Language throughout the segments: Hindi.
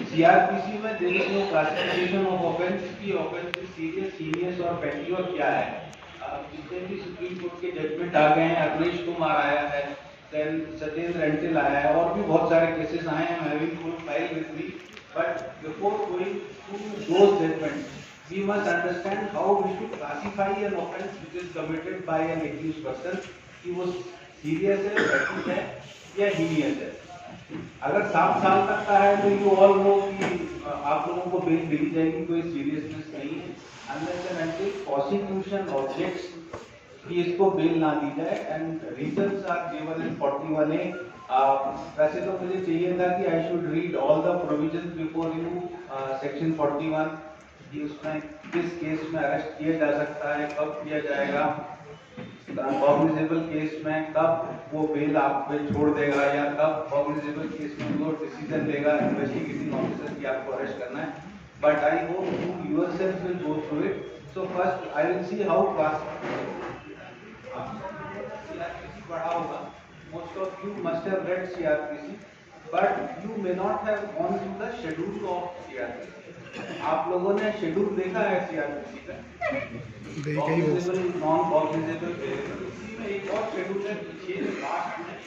सीआरपीसी में there is no classification of offence की ऑफेंस सीरियस, सीरियस और पेटी और क्या है। जितने भी सुप्रीम कोर्ट के जजमेंट आ गए हैं, अखिलेश कुमार आया है, देन सत्येंद्र रेंटिल आया है, और भी बहुत सारे केसेस आए हैं। I having full file with me, but before going to those judgements we must understand how we should classify an offence which is committed by an accused person कि वो serious है, petty है या heinous है। अगर 7 साल तक का है तो you all know कि आप लोगों को बेल मिली जाएगी, कोई seriousness नहीं है, unless and until prosecution objects कि इसको बेल ना दी जाए। And reasons are given in 41A। वैसे तो मुझे चाहिए था कि I should read all the provisions before you, section 41 कि उसमें किस केस में अरेस्ट किया जा सकता है, कब किया जाएगा, कॉग्निजेबल केस में कब वो बेल आप पे छोड़ देगा, या कब कॉग्निजेबल केस में वो डिसीजन लेगा इन्वेस्टिगेटिंग ऑफिसर की आपको अरेस्ट करना है। But I hope you yourself will go through it. So first I will see how class CRPC पढ़ा होगा, most of you must have read CRPC, but you may not have gone through the schedule of CRPC। आप लोगों ने शेड्यूल देखा है CRPC का? कॉग्निजेबल, नॉन कॉग्निजेबल, इसी में एक और शेड्यूल है पीछे लास्ट में।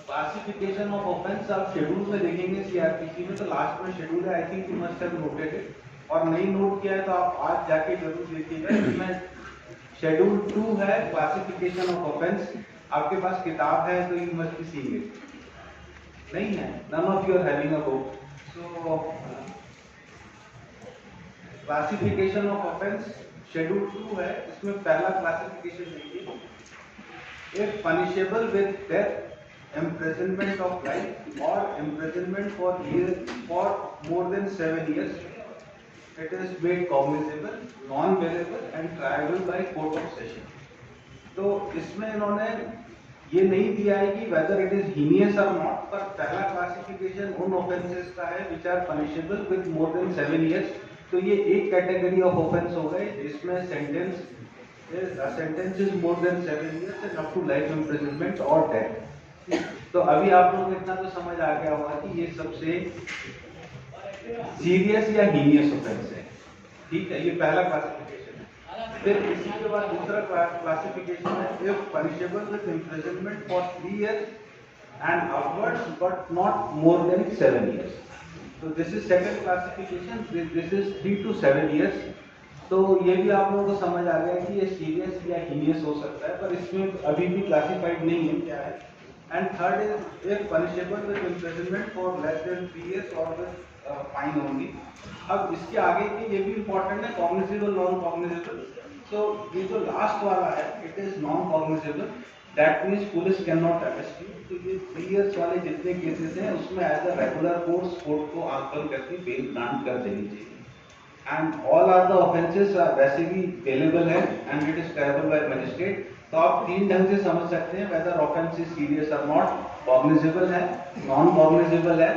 क्लासिफिकेशन ऑफ ऑफेंस आप शेड्यूल में देखेंगे सीआरपीसी में, तो लास्ट में शेड्यूल है, I think you must have noted it, और नहीं नोट किया है तो आप आज जाके जरूर देखिएगा। इसमें शेड्यूल 2 है क्लासिफिकेशन ऑफ ऑफेंस। आपके पास किताब है तो you must be seeing it, नहीं है, none of you are having a book. So classification of offence schedule 2 है, इसमें पहला क्लासिफिकेशन देखिए, if punishable with death, imprisonment of life or imprisonment for more than 7 years, it is made cognizable, non-bailable and triable by court of session। तो इसमें इन्होंने ये नहीं दिया है कि whether it is heinous or not, पर पहला क्लासिफिकेशन उन ऑफेंसेस का है which are punishable with more than 7 years। तो ये एक कैटेगरी ऑफ ऑफेंस हो गए जिसमें sentence is more then 7 years and up to life imprisonment or death। तो अभी आप लोग इतना तो समझ आ गया होगा कि ये सबसे सीरियस या हीनियस ऑफेंस है, ठीक है, ये पहला क्लासिफिकेशन है। फिर इसी के बाद दूसरा क्लासिफिकेशन है if punishable with imprisonment for 3 years and upwards but not more then 7 years। तो this is second classification, this is 3 to 7 years। तो ये भी आप लोगों को समझ आ गया कि ये सीरियस या हीनियस हो सकता है, पर इसमें अभी भी क्लासिफाइड नहीं है क्या है। And third is if punishable with imprisonment for less than 3 years or with fine only। अब इसके आगे के ये भी इम्पोर्टेंट है, cognizable, non cognizable। So ये जो लास्ट वाला है it is non cognizable, that means police cannot arrest you। तो ये 3 years वाले जितने केसेस हैं उसमें as a regular course court को आंकलन करके बेल ग्रांट कर देनी चाहिए। And all are the offences वैसे भी बेलेबल है and it is triable by magistrate. तो आप 3 ढंग से समझ सकते हैं वेदर ऑफेंस इज सीरियस और नॉट, कॉग्निजेबल है, नॉन कॉग्निजेबल है,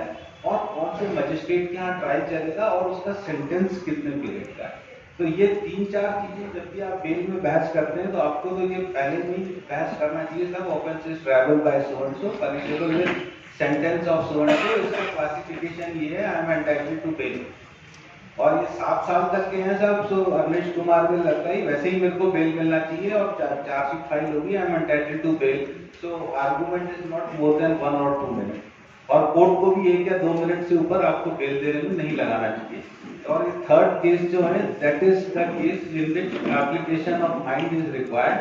और कौन से मजिस्ट्रेट के यहाँ ट्रायल चलेगा और उसका सेंटेंस कितने पीरियड का है। तो ये 3-4 चीजें जब भी आप बेल में बहस करते हैं तो आपको तो ये पहले में ही बहस करना चाहिए था। Offence is triable by so and so, punishable with sentence of so and so, इसका क्लासिफिकेशन ये है, I am entitled to bail. और ये 7 साल तक के हैं सब। सो अखिलेश कुमार को लगता है वैसे ही मेरे को बेल मिलना चाहिए और चार्जशीट फाइल होगी, I am entitled to bail. So argument is not more than 1 or 2 minutes, और कोर्ट को भी 1 या 2 मिनट से ऊपर आपको बेल देने में नहीं लगाना चाहिए। और ये थर्ड केस जो है that is the case in which application of mind is required.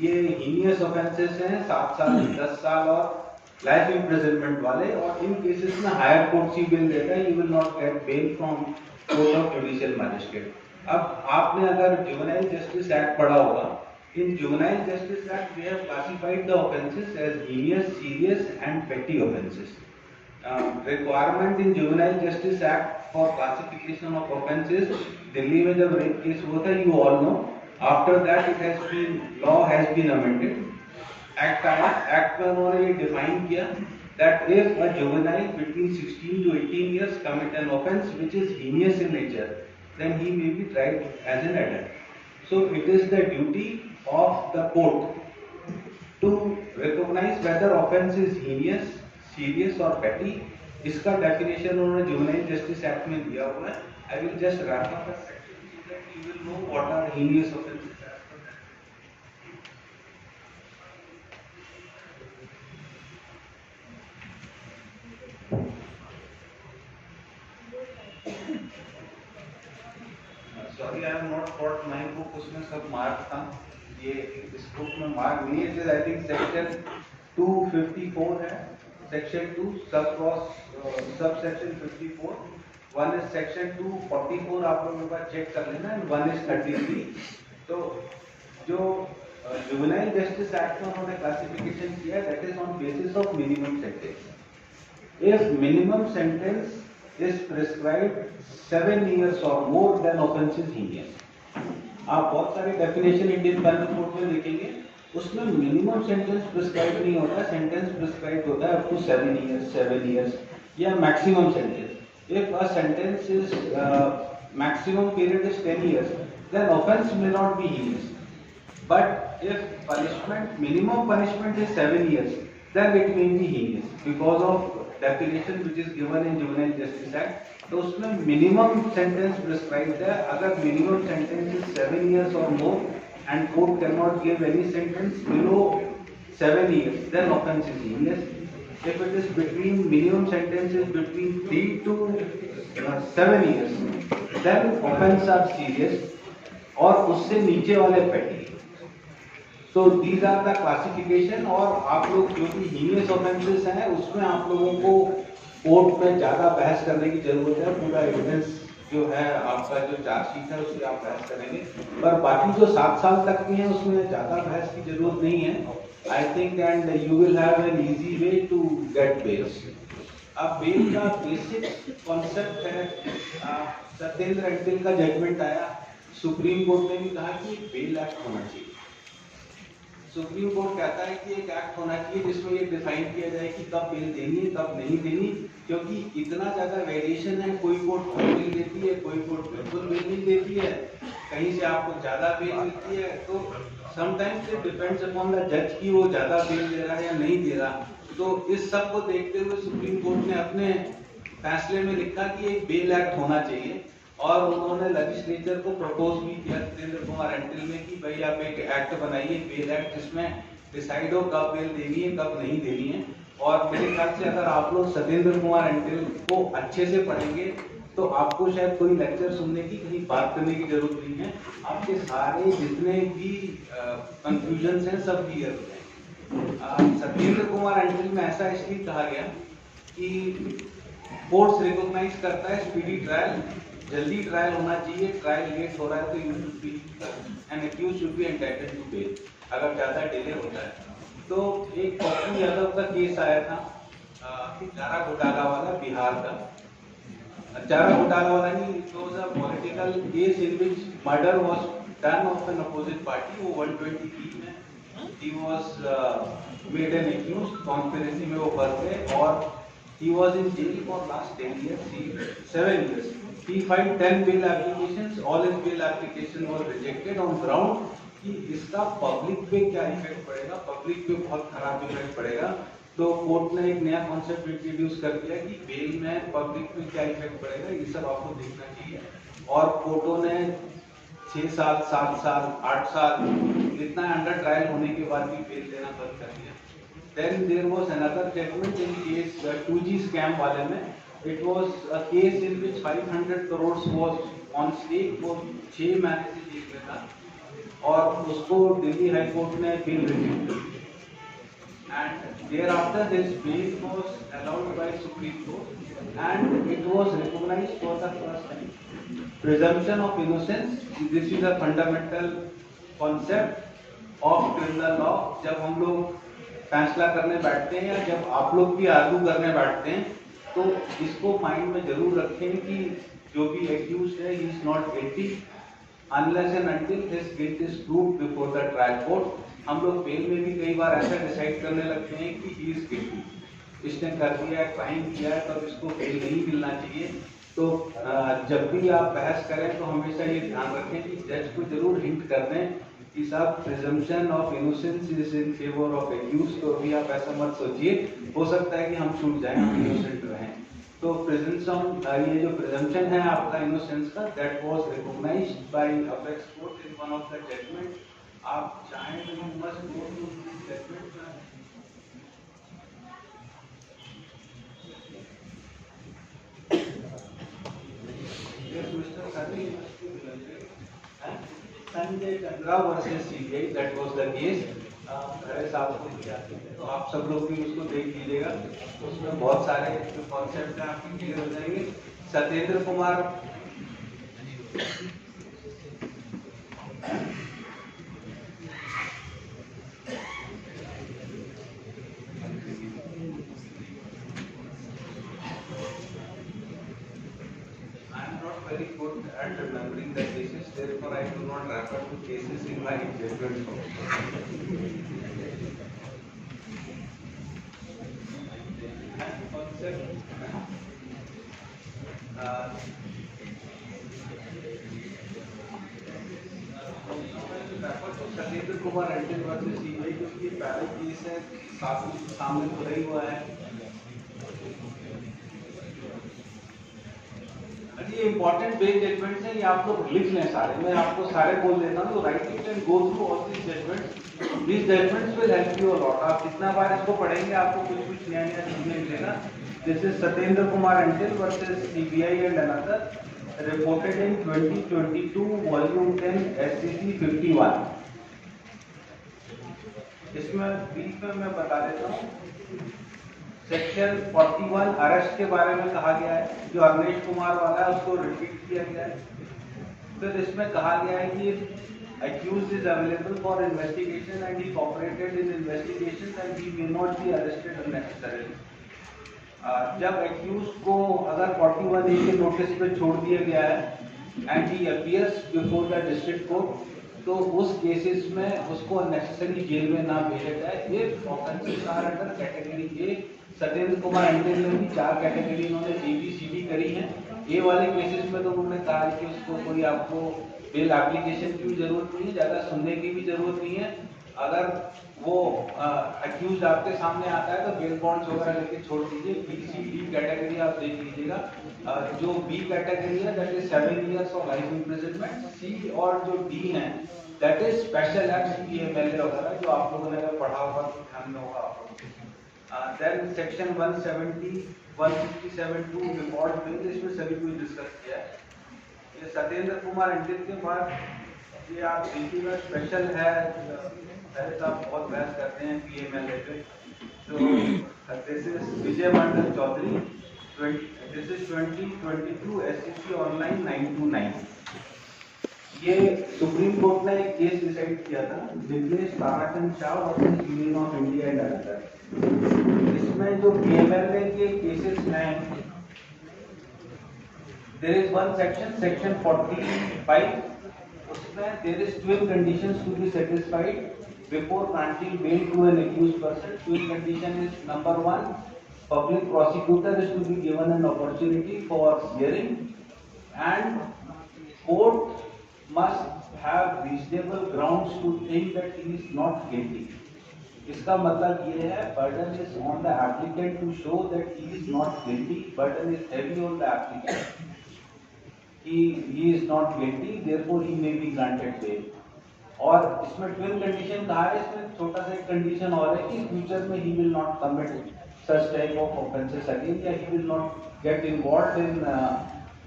ये हीनियस ऑफेंसेस हैं, 7 साल, 10 साल और लाइफ इम्प्रिजनमेंट वाले, और इन केसेस में हायर कोर्ट ही बेल देता है, you will not get bail from court of judicial magistrate. अब आपने अगर जुवेनाइल जस्टिस एक्ट पढ़ा होगा, in juvenile justice act we have classified the offences as heinous, serious and petty offences. Requirement in juvenile justice act for classification of offences, Delhi में जब रेप केस हुआ था, you all know, after that it has been, law has been amended, act आया, एक्ट में उन्होंने ये डिफाइन किया that if a juvenile between 16 to 18 years commit an offence which is heinous in nature, then he may be tried as an adult. So it is the duty of the court to recognize whether offence is heinous, serious or petty. इसका definition उन्होंने juvenile justice act में दिया हुआ है. I will just wrap up the section so that you will know what are heinous offences. Sorry, I have not got my book. उसमें सब मार्क था. ये इस बुक में मार्क नहीं है. I think section 254 है. Section 2 subsection 54. One is section 244. आप लोगों के पास चेक कर लेना. And one is 33. तो जो जुवेनाइल जस्टिस एक्ट में उन्होंने क्लासिफिकेशन किया, that is on basis of minimum sentence. If minimum sentence is prescribed 7 years or more, then offence is heinous. आप बहुत सारे डेफिनेशन इंडियन पेनल कोड में देखेंगे, उसमें मिनिमम सेंटेंस प्रिस्क्राइब नहीं होता, सेंटेंस प्रिस्क्राइब होता है अप टू 7 years या maximum sentence. If a sentence is maximum period is 10 years, then offence may not be heinous. But if punishment, minimum punishment is 7 years, then it may be heinous because of definition which is given in Juvenile Justice Act. तो उसमें minimum sentence prescribed है. अगर minimum sentence is 7 years or more and court cannot give any sentence below 7 years, then offence is heinous. If it is between minimum sentence is between 3 to 7 years, then offence are serious और उससे नीचे वाले petty. तो these are the classification. और आप लोग जो भी heinous offences हैं उसमें आप लोगों को कोर्ट में ज़्यादा बहस करने की जरूरत है. पूरा एविडेंस जो है आपका जो चार्जशीट है उससे आप बहस करेंगे, पर बाकी जो 7 साल तक के हैं उसमें ज़्यादा बहस की जरूरत नहीं है. I think and you will have an easy way to get bail. अब बेल का बेसिक कॉन्सेप्ट है. सत्येंद्र अंटिल का जजमेंट आया, सुप्रीम कोर्ट ने भी कहा कि बेल एक्ट होना चाहिए. सुप्रीम कोर्ट कहता है कि एक एक्ट होना चाहिए जिसमें ये डिफाइन किया जाए कि कब बेल देनी है कब नहीं देनी, क्योंकि इतना ज्यादा वेरिएशन है. कोई कोर्ट बेल देती है, कोई कोर्ट बिल्कुल बेल नहीं देती है, कहीं से आपको ज्यादा बेल मिलती है. तो sometimes it depends upon the जज कि वो ज्यादा बेल दे रहा है या नहीं दे रहा. तो इस सब को देखते हुए सुप्रीम कोर्ट ने अपने फैसले में लिखा कि एक बेल एक्ट होना चाहिए. और उन्होंने लेजिस्लेचर को प्रपोज भी किया सत्येंद्र कुमार अंटिल में कि भाई आप एक एक्ट बनाइए, बेल एक्ट, जिसमें डिसाइड हो कब बेल देनी है कब नहीं देनी है. और मेरे ख्याल से अगर आप लोग सत्येंद्र कुमार अंटिल को अच्छे से पढ़ेंगे तो आपको शायद कोई लेक्चर सुनने की, कहीं बात करने की जरूरत नहीं है. आपके सारे जितने भी कंफ्यूजन हैं सब क्लियर हो जाएंगे. सत्येंद्र कुमार अंटिल में ऐसा इसलिए कहा गया कि कोर्ट्स रिकॉग्नाइज करता है स्पीडी ट्रायल, जल्दी ट्रायल होना चाहिए. ट्रायल लेट हो रहा है तो you should be and accuse should be entitled to bail अगर ज्यादा डिले होता है. तो एक पप्पू यादव का केस आया था, चारा घोटाला वाला, बिहार का. चारा घोटाला वाला नहीं, it was a political case in which murder was done of an opposite party. वो 123 में ही was made an accuse, conspiracy में वो फंस गए और he was in jail for last 10 years, 7 years. He filed 10 bail applications. All his bail application was rejected on ground कि इसका पब्लिक पे क्या इफेक्ट पड़ेगा, पब्लिक पे बहुत खराब इफेक्ट पड़ेगा. तो कोर्ट ने एक नया कॉन्सेप्ट इंट्रोड्यूस कर दिया कि बेल में पब्लिक पे क्या इफेक्ट पड़ेगा, ये सब आपको देखना चाहिए. और कोर्टों ने 6 साल 7 साल 8 साल इतना अंडर ट्रायल होने के बाद भी बेल देना बंद कर दिया. Then there was another judgment in case 2G scam वाले में. It was a case in which 500 crores was on stake for 6 महीने से जेल में था और उसको दिल्ली हाई कोर्ट ने बेल रिजेक्ट की. And thereafter his bail was allowed by Supreme Court and it was recognized for the first time. Presumption of innocence. This is a fundamental concept of criminal law. जब हम लोग फैसला करने बैठते हैं या जब आप लोग भी आर्गू करने बैठते हैं तो इसको माइंड में जरूर रखें कि जो भी एक्यूज्ड है ही is not guilty unless and until his guilt is proved before the trial court. हम लोग बेल में भी कई बार ऐसा डिसाइड करने लगते हैं कि ही इज गिल्टी. इसने कर दिया है, क्राइम किया है, तो इसको बेल नहीं मिलना चाहिए। तो जब भी आप बहस करें तो हमेशा ये ध्यान रखें कि जज को जरूर हिंट कर दें कि साहब presumption of innocence is in favour of accuse, तो अभी आप ऐसा मत सोचिए, हो सकता है कि हम छूट जाएं, हम इनोसेंट रहें। तो प्रिजम्पशन, ये जो प्रिजम्पशन है आपका इनोसेंस का, that was recognised by apex court in one of the judgment. आप चाहें तो you must go to this judgment. Sanjay Chandra versus CBI, that was the case. Khare साहब को दिया, तो आप सब लोग भी उसको देख लीजिएगा, उसमें बहुत सारे जो कॉन्सेप्ट हैं आपके क्लियर हो जाएंगे। Satyendra Kumar very good at remembering the cases, therefore I do not refer to cases in my judgment. Satyendra Kumar Anton versus CBI, क्योंकि पहले केस है, काफी सामने तो नहीं हुआ है। ये इंपॉर्टेंट बेस जजमेंट्स हैं, ये आप लोग लिख लें सारे, मैं आपको सारे बोल देता हूँ, तो right it and go through all these judgements. These judgements will help you a lot. आप जितना बार इसको पढ़ेंगे आपको कुछ कुछ नया नया सीखने मिलेगा। This is Satyendra Kumar Anton versus CBI and another, reported in 2022 volume 10 SCC 51। इसमें बीच में मैं बता देता हूँ, सेक्शन 41 अरेस्ट के बारे में कहा गया है, जो अवनीश कुमार वाला है उसको रिपीट किया गया है। फिर इसमें कहा गया है कि accused is available for investigation and he cooperated in investigations and he may not be arrested unnecessarily। जब accused को अगर 41A के नोटिस पे छोड़ दिया गया है and he appears before the district court, तो उस केसेस में उसको अननेसेसरी जेल में ना भेजा जाए। ये offences are under category A. Satyendra Kumar Antil ने भी 4 कैटेगरी इन्होंने ABCD करी है। ए वाले केसेस में तो उन्होंने कहा कि उसको कोई आपको बेल एप्लीकेशन की भी जरूरत नहीं है, ज़्यादा सुनने की भी जरूरत नहीं है। अगर वो अक्यूज आपके सामने आता है तो बेल बॉन्ड्स वगैरह लेके छोड़ दीजिए। BCD कैटेगरी आप देख लीजिएगा। जो B कैटेगरी है that is 7 years of life imprisonment. C और जो D है that is special act PMLA वगैरह, जो आप लोगों ने अगर पढ़ा होगा तो ध्यान में होगा आप लोगों। देन सेक्शन 170 167(2) रिकॉर्ड बिल, इसमें सभी कुछ डिस्कस किया है। ये सत्येंद्र कुमार एंटन के बाद ये आप देखिएगा स्पेशल है, पहले तो आप बहुत बहस करते हैं PMLA पे। तो this is Vijay Mandal Chaudhary, this is 2022 SCC online 929। ये सुप्रीम कोर्ट ने एक केस डिसाइड किया था, Nikhilesh Tarachand Shah versus union of India and other. इसमें जो PMLA के केसेस हैं, देयर इज वन सेक्शन 45, उसमें there is 12 conditions to be satisfied before granting bail to an accused person. 12 condition is number 1, public prosecutor is to be given an opportunity for hearing and court must have reasonable grounds to think that he is not guilty। इसका मतलब ये है burden is on the applicant to show that he is not guilty, burden is heavy on the applicant, he is not guilty, therefore he may be granted bail। और इसमें 12 कंडीशन कहा है, इसमें छोटा सा एक कंडीशन और है कि फ्यूचर में he will not commit such type of offences again, या he will not get involved in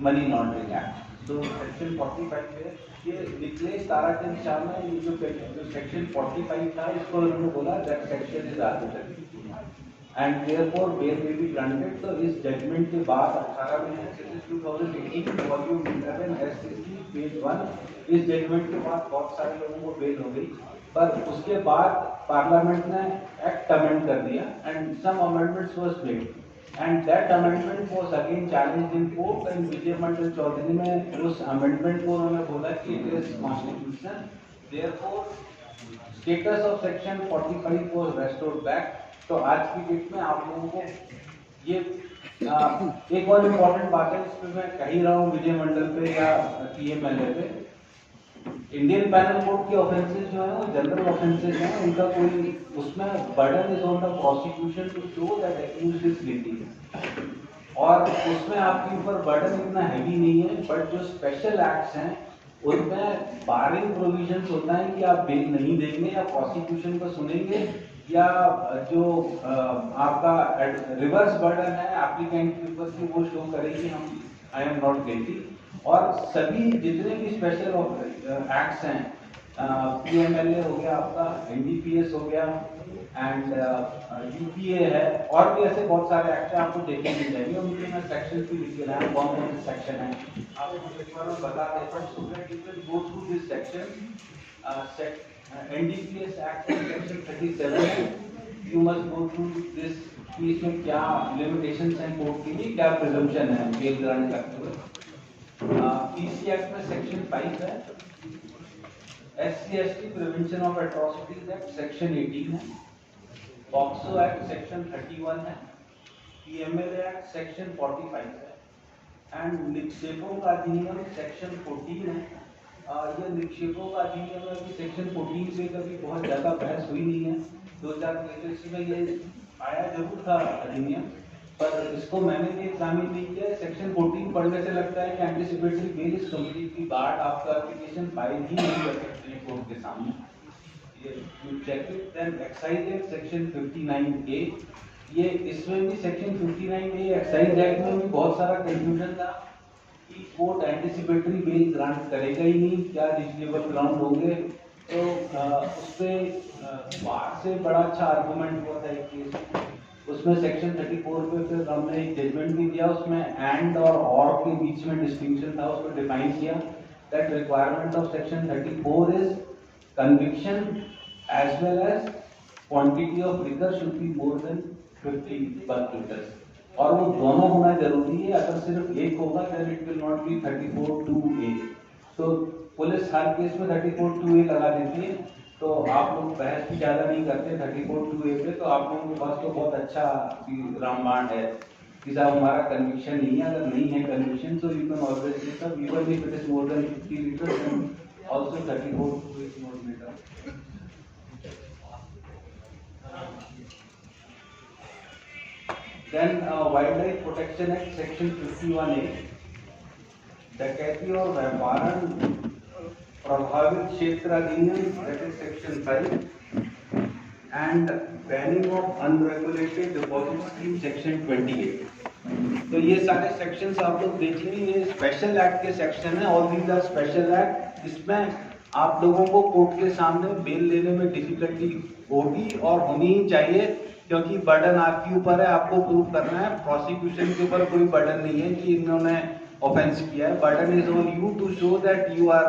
money laundering act। तो सेक्शन 45 है। ये निखिलेश ताराचंद शाह में ये जो सेक्शन 45 था, इसको उन्होंने बोला that section is arbitrary and therefore bail may be granted. तो इस जजमेंट के बाद 18 में 2018 वॉल्यूम 11 SCC पेज 1, इस जजमेंट के बाद बहुत सारे लोगों को बेल हो गई, पर उसके बाद पार्लियामेंट ने एक्ट अमेंड कर दिया and some amendments was made and that amendment was again challenged in court. And Vijay Mandal Chaudhary ने उस अमेंडमेंट को उन्होंने बोला कि it is constitutional, therefore status of section 45 was restored back तो आज की डेट में आप लोगों को ये एक और इम्पोर्टेंट बात है, इस पे मैं कह ही रहा हूँ विजय मंडल पे या TMLA पे, इंडियन पैनल कोड के ऑफेंसेस जो है वो जनरल ऑफेंसेस हैं, उनका कोई उसमें burden is on the prosecution to show that accused is guilty, और उसमें आपके ऊपर बर्डन इतना हैवी नहीं है। बट जो स्पेशल एक्ट्स हैं उनमें बारिंग प्रोविजंस होता है कि आप बेल नहीं देंगे या प्रोसिक्यूशन को सुनेंगे, या जो आपका रिवर्स बर्डन है एप्लीकेंट के ऊपर कि वो शो करे कि हम आई एम नॉट गिल्टी। और सभी जितने भी स्पेशल एक्ट्स हैं, PMLA हो गया आपका, NDPS हो गया एंड UPA है, और भी ऐसे बहुत सारे एक्ट हैं आपको देखने मिल जाएंगे, उनके मैं सेक्शन भी लिख के लाया हूं, कौन कौन से सेक्शन है आपको एक बार मैं बता देता हूं, so that you can go through this section. NDPS act section 37 है, you must go through this कि इसमें क्या लिमिटेशंस हैं कोर्ट के लिए, क्या प्रिजम्पशन है बेल ग्रांट करते हुए। PC एक्ट में सेक्शन 5 है, SC/ST prevention of atrocities act section 18 है, पॉक्सो एक्ट सेक्शन 31 है, PMLA एक्ट सेक्शन 45 है एंड निक्षेपों का अधिनियम सेक्शन 14 है। ये निक्षेपों का अधिनियम है कि सेक्शन 14 पे कभी बहुत ज़्यादा बहस हुई नहीं है, 2-4 केसेस में ये आया जरूर था अधिनियम, पर इसको मैंने भी एग्जामिन नहीं किया। सेक्शन 14 पढ़ने से लगता है कि anticipatory bail is completely barred, आपका एप्लीकेशन फाइल ही नहीं कर सकते हैं कोर्ट के सामने। ये you check it. Then excise act section 59A, ये इसमें भी सेक्शन 59A एक्साइज एक्ट में भी बहुत सारा कंफ्यूजन था कि कोर्ट एंटीसिपेटरी बेल ग्रांट करेगा ही नहीं, क्या रीजनेबल ग्राउंड होंगे। तो उस पर बाहर से बड़ा अच्छा आर्गूमेंट हुआ था एक केस, उसमें सेक्शन 34 पे फिर हमने एक जजमेंट भी दिया, उसमें एंड और के बीच में डिस्टिंक्शन था, उसको डिफाइन किया that requirement of section 34 is conviction as well as quantity of liquor should be more than 50 पर लीटर्स, और वो दोनों होना जरूरी है। अगर सिर्फ एक होगा then it will not be 34(2)A। तो पुलिस हर केस में 34(2)A लगा देती है, तो आप लोग बहस भी ज्यादा नहीं करते 34(2)A पे, तो आप लोगों के पास तो बहुत अच्छा रामबाण है कि साहब हमारा कन्विक्शन नहीं है। अगर नहीं है कन्विक्शन तो यू कैन ऑलवेज से सब even if it is more than 50 litres and also 34(2) is not matter. Then wild life protection act section 51A, डकैती और व्यापारण प्रभावित क्षेत्र अधिनियम that is section 5 and banning of unregulated deposit scheme section 28। तो ये सारे सेक्शंस आप लोग देखेंगे, ये स्पेशल एक्ट के सेक्शन है, all these are special act. इसमें आप लोगों को कोर्ट के सामने बेल लेने में डिफिकल्टी होगी और होनी ही चाहिए, क्योंकि बर्डन आपके ऊपर है, आपको प्रूव करना है। प्रोसिक्यूशन के ऊपर कोई बर्डन नहीं है कि इन्होंने ऑफेंस किया है, burden is on you to show that you are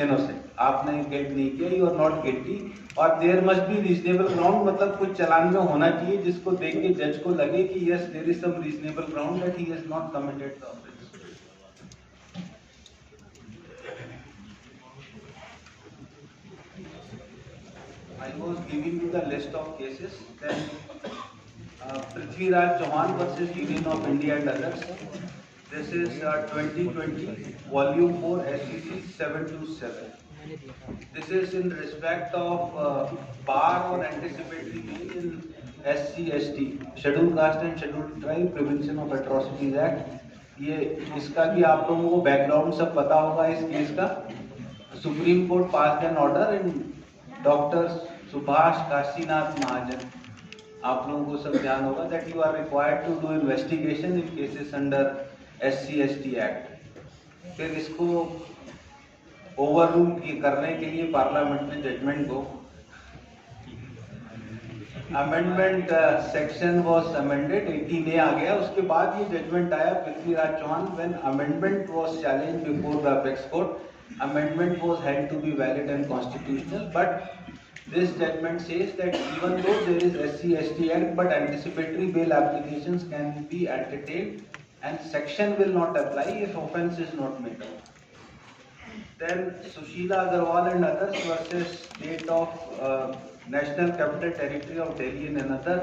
innocent, आपने गिल्ट नहीं किया, यू आर नॉट गिल्टी। और there must be reasonable ground, मतलब कुछ चलान में होना चाहिए जिसको देख के जज को लगे कि yes there is some reasonable ground that he has not committed the offence. I was giving you the list of cases. Then Prithviraj Chauhan versus Union of India and others. This is 2020 Volume 4 SCC 727. This is in respect of bar or anticipatory bail in SC/ST Scheduled Caste and Scheduled Tribe Prevention of Atrocities Act। ये इसका भी आप लोगों को बैकग्राउंड सब पता होगा इस केस का। Supreme court pass an order in doctor Subhash Kashinath Mahajan, आप लोगों को सब ध्यान होगा that you are required to do investigation in cases under SC/ST act. फिर इसको ओवररूल करने के लिए पार्लियामेंट ने जजमेंट को amendment section was amended, 18A आ गया, उसके बाद ये जजमेंट आया Prithviraj Chauhan when amendment was challenged before the apex court. Amendment was held to be valid and constitutional, but this judgment says that even though there is SC/ST Act, but anticipatory bail applications can be entertained and section will not apply if offence is not made out. Then Sushila Agarwal and others versus State of National Capital Territory of Delhi and another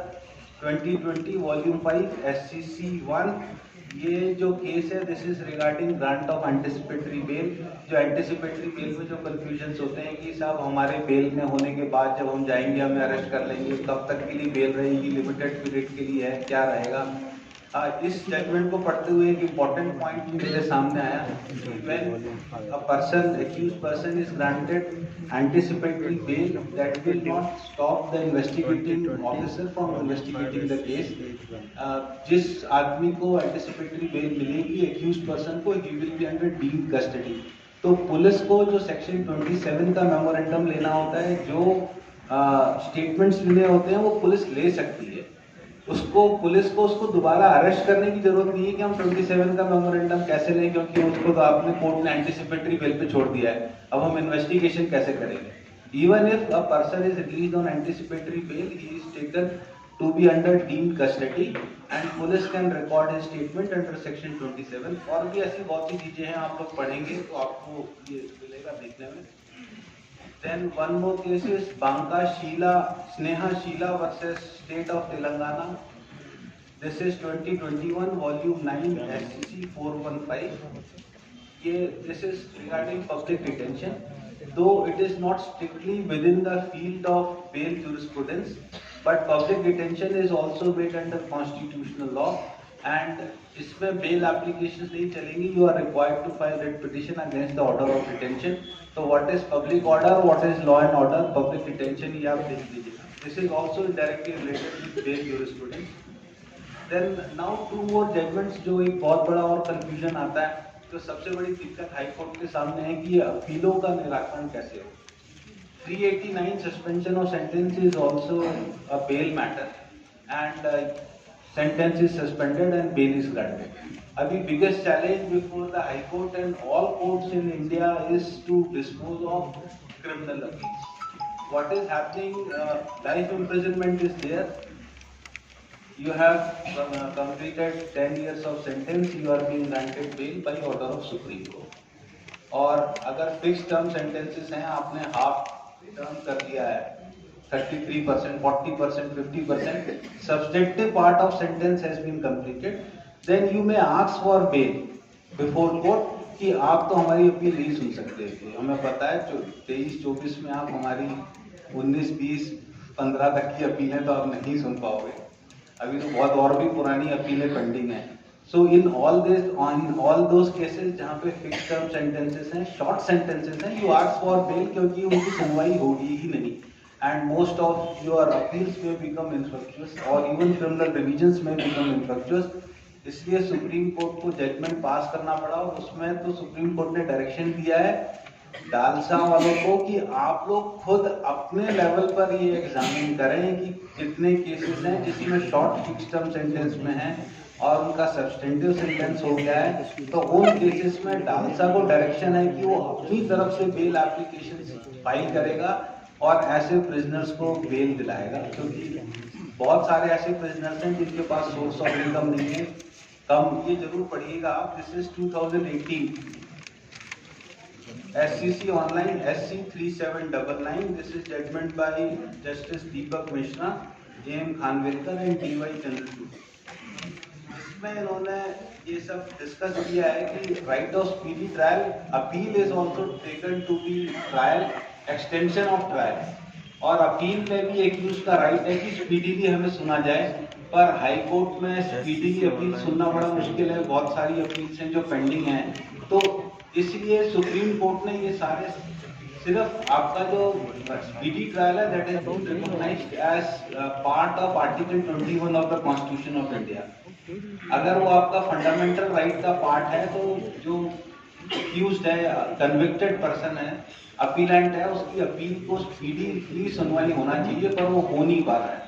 2020 volume 5 SCC 1। ये जो केस है this is regarding grant of anticipatory bell. जो एंटिसिपेटरी बेल में जो कंफ्यूजन होते हैं कि साहब हमारे बेल में होने के बाद जब हम जाएंगे हमें अरेस्ट कर लेंगे, कब तक के लिए बेल रहेगी, लिमिटेड पीरियड के लिए है, क्या रहेगा। इस जजमेंट को पढ़ते हुए एक इम्पोर्टेंट पॉइंट मेरे सामने आया। When a person accused person is granted anticipatory bail, that will not stop the investigating officer from investigating the case। जिस आदमी को एंटिसिपेटरी बेल मिलेगी accused person को, he will be under deemed custody। तो पुलिस को जो सेक्शन 27 का मेमोरेंडम लेना होता है, जो स्टेटमेंट्स लेने होते हैं, वो पुलिस ले सकती है। पुलिस को उसको दोबारा अरेस्ट करने की जरूरत नहीं है कि हम 27 का मेमोरेंडम कैसे लें, क्योंकि उसको तो आपने कोर्ट ने एंटिसिपेटरी बेल पे छोड़ दिया है। अब हम इन्वेस्टिगेशन कैसे करेंगे। Even if a person is released on anticipatory bail, he is taken to be under deemed custody and police can record his statement under section 27। और भी ऐसी बहुत सी चीजें हैं, आप लोग पढ़ेंगे तो आपको ये मिलेगा देखने में। Then one more case is Banka Sneha Sheela versus State of Telangana. This is 2021 volume 9 SCC 415. This is regarding public detention. Though it is not strictly within the field of bail jurisprudence, but public detention is also made under constitutional law. And इसमें बेल एप्लीकेशन नहीं चलेंगी। You are required to file writ petition against the order of detention. तो what is public order, what is law and order, public detention ये आप देख लीजिए। This is also directly related with bail jurisprudence. Then now two more judgments, जो एक बहुत बड़ा और कंफ्यूजन आता है। तो सबसे बड़ी दिक्कत हाई कोर्ट के सामने है कि ये अपीलों का निराकरण कैसे हो। 389 suspension of sentence is also a bail matter and sentence is suspended and bail is granted। अभी biggest challenge before the High Court and all courts in India is to dispose of criminal appeals। What is happening? Life imprisonment is there। You have completed 10 years of sentence, you are being granted bail by order of Supreme Court। और अगर fixed term sentences हैं, आपने half term कर दिया है, 33%, 40%, 50%, substantive part of sentence has been completed, then you may ask for bail before court कि आप तो हमारी अपील नहीं सुन सकते थे। हमें पता है 23-24 में आप हमारी 19, 20, 15 तक की अपीलें तो आप नहीं सुन पाओगे। अभी तो बहुत और भी पुरानी अपीलें पेंडिंग हैं। सो इन ऑल दोज केसेस जहाँ पे फिक्स टर्म सेंटेंसेस हैं, शॉर्ट सेंटेंसेस हैं, यू आस्क फॉर बेल क्योंकि उनकी सुनवाई होगी ही नहीं। And most of your appeals may become infructuous or even criminal revisions may become infructuous। इसलिए सुप्रीम कोर्ट को जजमेंट पास करना पड़ा और उसमें तो सुप्रीम कोर्ट ने डायरेक्शन दिया है डालसा वालों को कि आप लोग खुद अपने लेवल पर ये एग्जामिन करें कि कितने केसेस हैं जिसमें शॉर्ट फिक्स टर्म सेंटेंस में हैं और उनका सब्सटेंटिव सेंटेंस हो गया है। तो उन केसेस में डालसा को डायरेक्शन है कि वो अपनी तरफ से बेल एप्लीकेशन फाइल करेगा और ऐसे प्रिजनर्स को बेल दिलाएगा, क्योंकि बहुत सारे ऐसे प्रिजनर्स हैं जिनके पास सोर्स ऑफ इनकम नहीं है। कम ये जरूर पढ़िएगा आप। This is 2018 SCC online SC 3799। This is judgement by justice Dipak Misra, AM Khanwilkar and DY Chandrachud. इसमें इन्होंने ये सब डिस्कस किया है कि right of speedy trial, appeal is also taken to be trial, extension of trial. और अपील में भी एक्यूज का राइट है कि स्पीडीली हमें सुना जाए, पर हाई कोर्ट में स्पीडीली अपील सुनना बड़ा मुश्किल है। बहुत सारी अपील्स हैं जो पेंडिंग हैं, तो इसलिए सुप्रीम कोर्ट ने ये सारे सिर्फ आपका जो स्पीडी ट्रायल है that is recognized as part of article 21 of the constitution of India. अगर वो आपका फंडामेंटल राइट का पार्ट है तो जो एक्यूज्ड है, कन्विक्टेड पर्सन है, अपीलेंट है, उसकी अपील को स्पीडीली सुनवाई होना चाहिए, पर वो हो नहीं पा रहा है।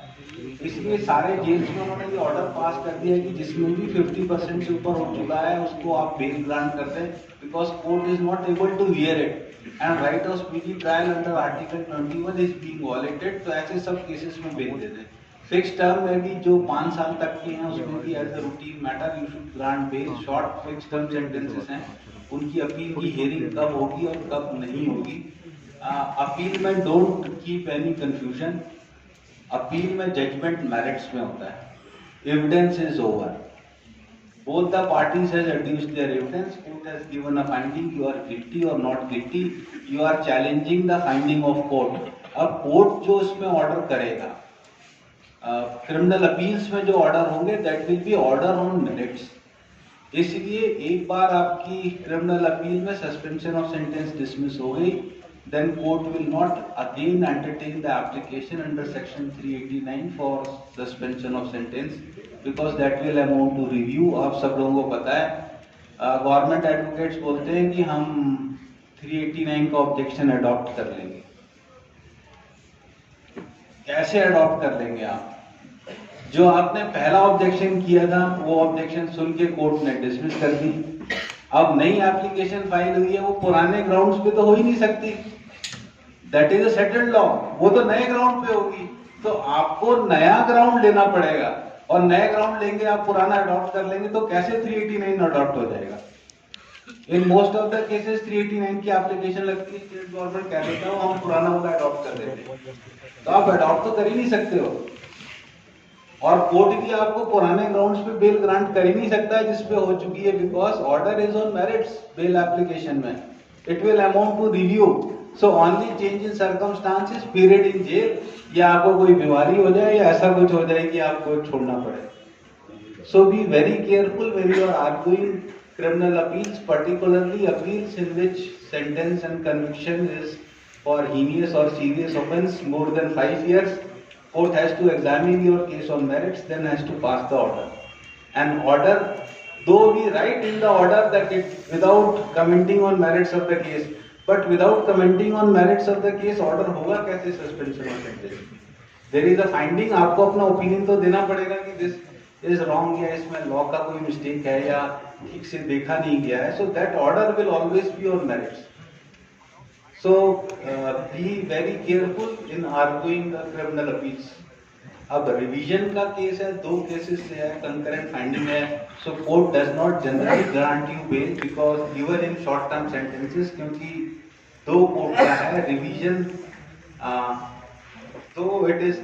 इसलिए सारे जेल्स में उन्होंने ये ऑर्डर पास कर दिया कि जिसमें भी 50% से ऊपर हो चुका है उसको आप बेल ग्रांट कर दें, because court is not able to hear it and right of speedy trial under article 21 is being violated. तो ऐसे सब केसेस में बेल दे दें। फिक्स टर्म में भी जो 5 साल तक के हैं उसमें भी as a routine matter you should grant bail. Short fix term sentences हैं, उनकी अपील की हियरिंग कब होगी और कब नहीं होगी। अपील में don't keep any confusion. Appeal में जजमेंट मेरिट्स में होता है। evidence is over. Both the parties has adduced their evidence. Court has given a finding. You are guilty or not guilty. You are challenging the finding of court. अब कोर्ट जो इसमें ऑर्डर करेगा, क्रिमिनल अपील्स में जो ऑर्डर होंगे, that will be order on merits. इसलिए एक बार आपकी क्रिमिनल अपील में सस्पेंशन ऑफ सेंटेंस डिसमिस हो गई, then court will not again entertain the application under section 389 for suspension of sentence because that will amount to review. आप सब लोगों को पता है, गवर्नमेंट एडवोकेट्स बोलते हैं कि हम 389 का ऑब्जेक्शन अडॉप्ट कर लेंगे. कैसे अडॉप्ट कर लेंगे आप? जो आपने पहला ऑब्जेक्शन किया था वो ऑब्जेक्शन सुन के कोर्ट ने डिसमिस कर दी. अब नई एप्लीकेशन फाइल हुई है, वो पुराने ग्राउंड्स पे तो हो ही नहीं सकती. That is a settled law. वो तो नए ग्राउंड पे होगी, तो आपको नया ग्राउंड लेना पड़ेगा. और नए ग्राउंड लेंगे, आप पुराना अडॉप्ट कर लेंगे, तो कैसे 389 अडॉप्ट हो जाएगा? In most of the cases 389 की एप्लीकेशन लगती है, स्टेट गवर्नमेंट कह देता है हम पुराना वाला अडॉप्ट कर देते हैं. तो आप अडॉप्ट तो कर ही नहीं सकते हो, और कोर्ट भी आपको पुराने ग्राउंड्स पे बेल ग्रांट कर ही नहीं सकता है जिसपे हो चुकी है, because order is on merits. Bail application में it will amount to review. So only change in circumstances, period in jail, या आपको कोई बीमारी हो जाए या ऐसा कुछ हो जाए कि आपको छोड़ना पड़े. So be very careful when you are arguing criminal appeals, particularly appeals in which sentence and conviction is for heinous or serious offence more than 5 years. Court has to examine your case on merits, then has to pass the order. An order, though we write in the order that it without commenting on merits of the case, but without commenting on merits of the case, order होगा कैसे suspension of sentence? There is a finding, आपको अपना opinion तो देना पड़ेगा कि this is wrong, या इसमें लॉ का कोई मिस्टेक है या ठीक से देखा नहीं गया है. So that order will always be on merits. So be very careful in arguing the criminal appeals. अब रिवीजन का केस है, 2 केसेस से है, कंकरेंट फाइंडिंग है. So court does not generally grant you bail because even in short term sentences, क्योंकि 2 कोर्ट का है रिवीजन. तो it is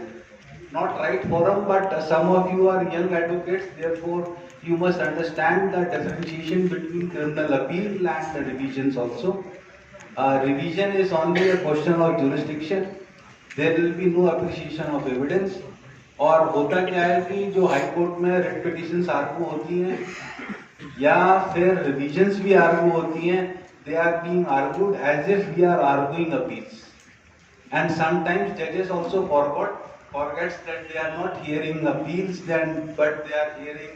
not right forum, but some of you are young advocates, therefore you must understand the differentiation between criminal appeal and the revisions also. Revision is only a question of jurisdiction. There will be no appreciation of evidence. और होता क्या है कि जो हाई कोर्ट में रिट पिटिशंस आर्गू होती हैं या फिर रिविजन्स भी आर्गू होती हैं, they are being argued as if we are arguing appeals. And sometimes judges also forgets that they are not hearing appeals then, but they are hearing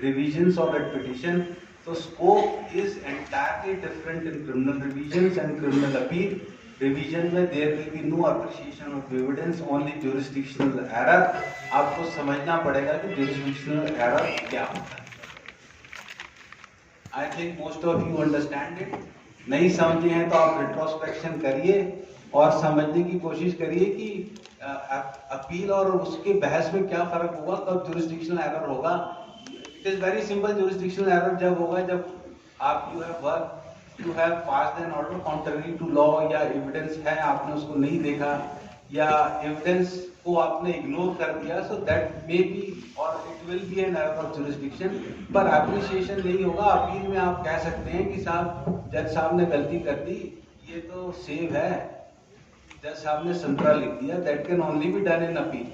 revisions of that petition. So scope is entirely different in criminal revisions and criminal appeal. Revision में there will be no appreciation of evidence, only jurisdictional error. आपको समझना पड़ेगा कि jurisdictional error क्या होता है. I think most of you understand it. नहीं समझे हैं तो आप retrospection करिए और समझने की कोशिश करिए कि अपील और उसके बहस में क्या फर्क होगा, कब जुरिस्डिक्शनल एरर होगा. It is very simple. Jurisdictional error जब होगा जब आप you have passed an order contrary to law, या एविडेंस है आपने उसको नहीं देखा, या एविडेंस को आपने इग्नोर कर दिया. सो दैट मे बी और it will B an error of jurisdiction. पर एप्रिसिएशन नहीं होगा. अपील में आप कह सकते हैं कि साहब जज साहब ने गलती कर दी, ये तो सेव है, जज साहब ने संतरा लिख दिया. That can only be done in appeal.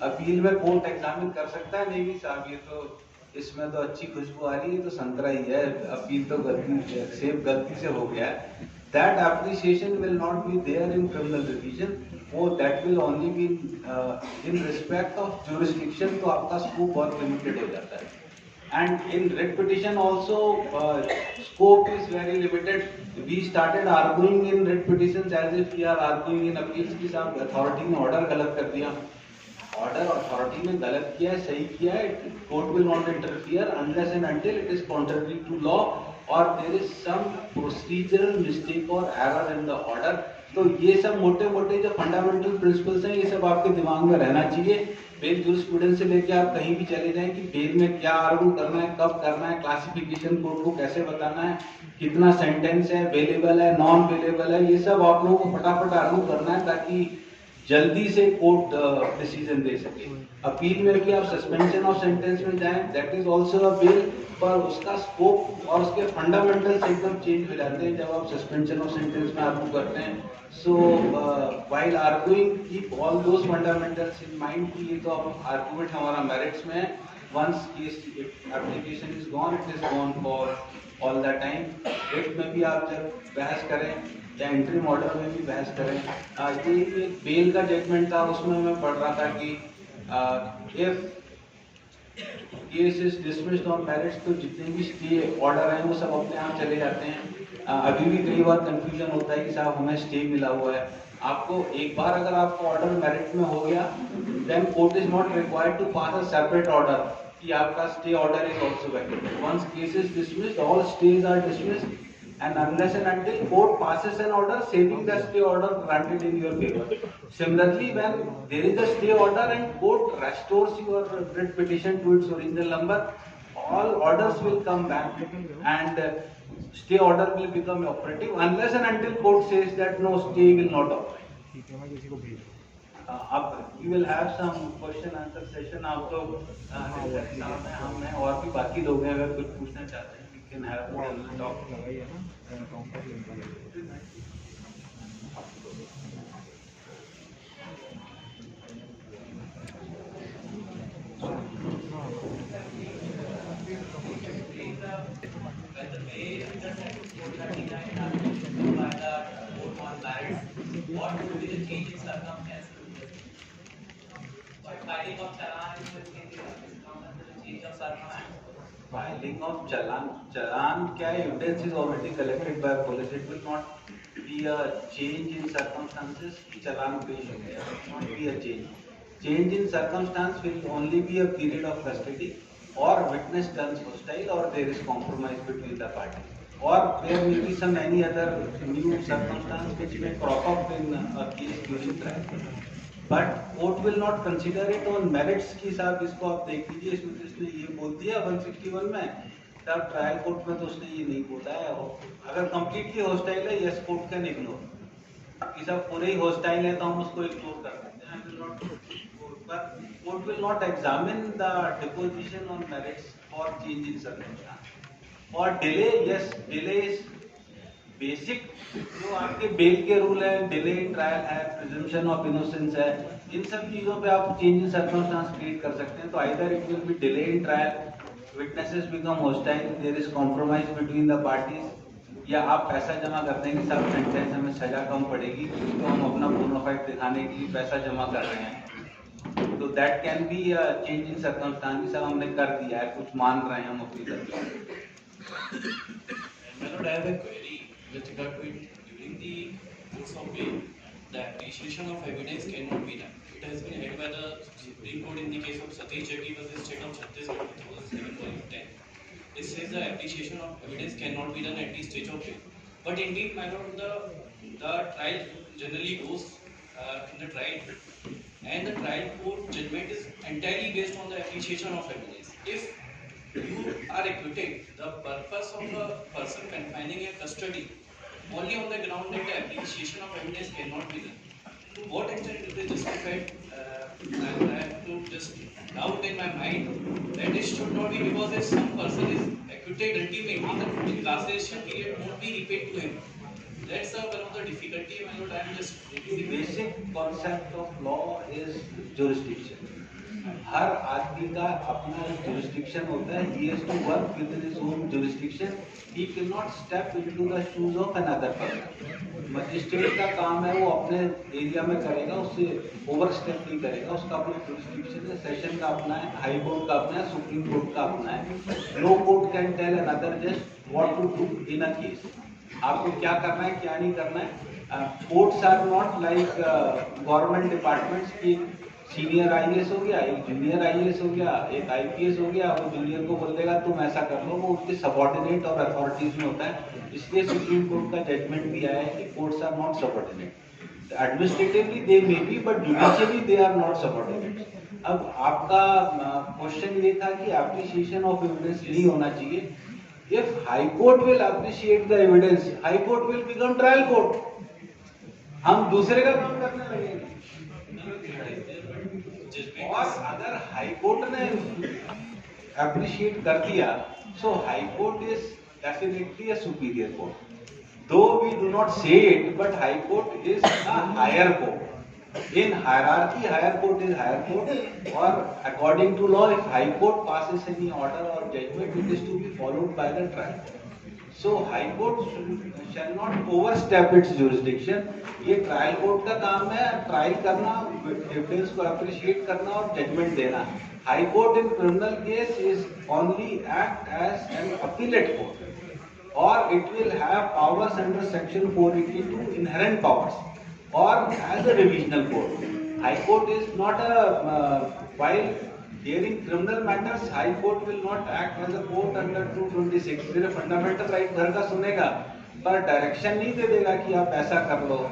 Appeal में कोर्ट एग्जामिन कर सकता है, नहीं भी साहब ये तो इसमें तो अच्छी खुशबू आ रही है, तो संतरा ही है, अपील तो गलती सेव गलती से हो गया है. That appreciation will not be there in criminal revision. वो that will only be in respect of jurisdiction. तो आपका स्कोप बहुत लिमिटेड हो जाता है. And in writ petition also scope is very limited. We started arguing in writ petitions as if we are arguing in appeals. की साहब अथॉरिटी ने ऑर्डर गलत कर दिया, ऑर्डर अथॉरिटी ने गलत किया है, सही किया है, court will not interfere unless and until it is contrary to law or there is some procedural mistake or error in the order. तो ये सब मोटे मोटे जो फंडामेंटल प्रिंसिपल्स हैं, ये सब आपके दिमाग में रहना चाहिए. बेल जूरिस्प्रूडेंस से लेके आप कहीं भी चले जाएं कि बेल में क्या आर्गू करना है, कब करना है, क्लासिफिकेशन कोर्ट को कैसे बताना है, कितना सेंटेंस है, बेलेबल है, नॉन बेलेबल है, ये सब आप लोगों को फटाफट आर्गू करना है ताकि जल्दी से कोर्ट डिसीजन दे सके। अपील में भी आप सस्पेंशन ऑफ सेंटेंस में जाएं, that is also a bill, पर उसका स्कोप और उसके फंडामेंटल्स एकदम चेंज हो जाते हैं जब आप सस्पेंशन ऑफ सेंटेंस में आर्गू करते हैं। So while arguing keep all those fundamentals in mind कि ये तो अब आर्गूमेंट हमारा मेरिट्स में है। Once case application is gone, it is gone for all the time. Writ में भी आप जब बहस करें या इंट्रीम ऑर्डर में भी बहस करें, ये बेल का जजमेंट था, उसमें मैं पढ़ रहा था कि if case is dismissed on merits, तो जितने भी स्टे ऑर्डर हैं वो सब अपने आप चले जाते हैं। अभी भी कई बार कंफ्यूजन होता है कि साहब हमें स्टे मिला हुआ है। आपको एक बार अगर आपका ऑर्डर मेरिट में हो गया, then court is not required to pass a separate order कि आपका stay order is also valid. Once case is dismissed, all stage are dismissed and unless and until court passes an order saving the stay order granted in your favor. Similarly, when there is a stay order and court restores your writ petition to its original number, all orders will come back and stay order will become operative unless and until court says that no, stay will not operate. अब you will have some question answer session। आप लोग हम हैं और भी बाकी लोग हैं, अगर कुछ पूछना चाहते हैं we can have a talk। What would be the change in circumstances? Filing of challan is the change of circumstances. Filing of challan क्या evidence is already collected by police, it will not be a change in circumstances कि challan पेश हो गया, it will not be a change। Change in circumstance will only be a period of custody or witness turns hostile or there is compromise between the parties, or there may be some any other new circumstance which may crop up in a case during trial, but court will not consider it on merits की साहब इसको आप देख लीजिए, इसमें तो इसने ये बोल दिया 161 में, तब ट्रायल कोर्ट में तो उसने ये नहीं बोला है। अगर कंप्लीटली हॉस्टाइल है, यस कोर्ट कैन इग्नोर कि सब पूरे ही हॉस्टाइल है तो हम उसको इग्नोर कर सकते हैं। Court will not examine the deposition on merits और चेंज इन सर्कमस्टेंस। और delay, yes delay is basic, जो आपके बेल के रूल है, डिले इन ट्रायल है, प्रिजम्पशन ऑफ इनोसेंस है, इन सब चीजों पे आप चेंज इन सर्कमस्टेंस क्रिएट कर सकते हैं। तो either it will be delay in trial, witnesses become hostile, there is compromise between the parties, या आप पैसा जमा करते हैं कि सब सेंटेंस हमें सजा कम पड़ेगी तो हम अपना बोनाफाइड दिखाने के लिए पैसा जमा कर रहे हैं, तो that can be change in circumstance. सब हमने कर दिया है, कुछ मान रहे हैं हम अपनी तरफ। I have a query with regard to it. During the course of bail, the appreciation of evidence cannot be done. It has been held by the Supreme Court in the case of Satish Jaggi versus State of Chhattisgarh 2007-10. It says the appreciation of evidence cannot be done at the stage of bail. But indeed, my lord, the trial generally goes in the trial, and the trial court judgment is entirely based on the appreciation of evidence. If you are acquitted, the purpose of a person confining a custody only on the ground that the appreciation of evidence cannot be done. To what extent it is justified? I have to just doubt in my mind that it should not be, because if some person is acquitted ultimately, the incarceration period won't be repaid to him. That's one of the difficulty, my lord. I am just The basic concept of law is jurisdiction. हर आदमी का अपना jurisdiction होता है। He has to work within his own jurisdiction. He cannot step into the shoes of another person. Magistrate का काम है वो अपने एरिया में करेगा, उससे ओवर स्टेप नहीं करेगा, उसका अपना jurisdiction है, सेशन का अपना है, हाई कोर्ट का अपना है, सुप्रीम कोर्ट का अपना है। No court can tell another judge what to do in a case. आपको क्या करना है, क्या नहीं करना है। Courts are not like government departments की सीनियर आईएएस हो गया, एक जूनियर आईएएस हो गया, एक आईपीएस हो गया, वो जूनियर को बोल देगा तुम ऐसा कर लो, वो उसके सबऑर्डिनेट और अथॉरिटीज में होता है। इसलिए सुप्रीम कोर्ट का जजमेंट भी आया है कि courts are not subordinate. Administratively they may be, but judicially they are not subordinate. अब आपका क्वेश्चन ये था कि एप्रिसिएशन ऑफ एविडेंस नहीं होना चाहिए। If High Court will appreciate the evidence, High Court will become trial court. हम दूसरे का काम करने लगेंगे। और अगर हाई कोर्ट ने अप्रिशिएट कर दिया, so high court is definitely a superior court. Though we do not say it, but high court is a higher court. In hierarchy, higher court is higher court, or according to law, if high court passes any order or judgment, it is to be followed by the trial. So high court shall not overstep its jurisdiction. ये ट्रायल कोर्ट का काम है, ट्रायल करना, एविडेंस को अप्रिशिएट करना और जजमेंट देना. High court in criminal case is only act as an appellate court, or it will have powers under section 482 inherent powers, or as a revisional court. High court is not a while hearing criminal matters, high court will not act as a court under 226. सिर्फ फंडामेंटल राइट भर का सुनेगा, पर डायरेक्शन नहीं दे देगा कि आप ऐसा कर लो,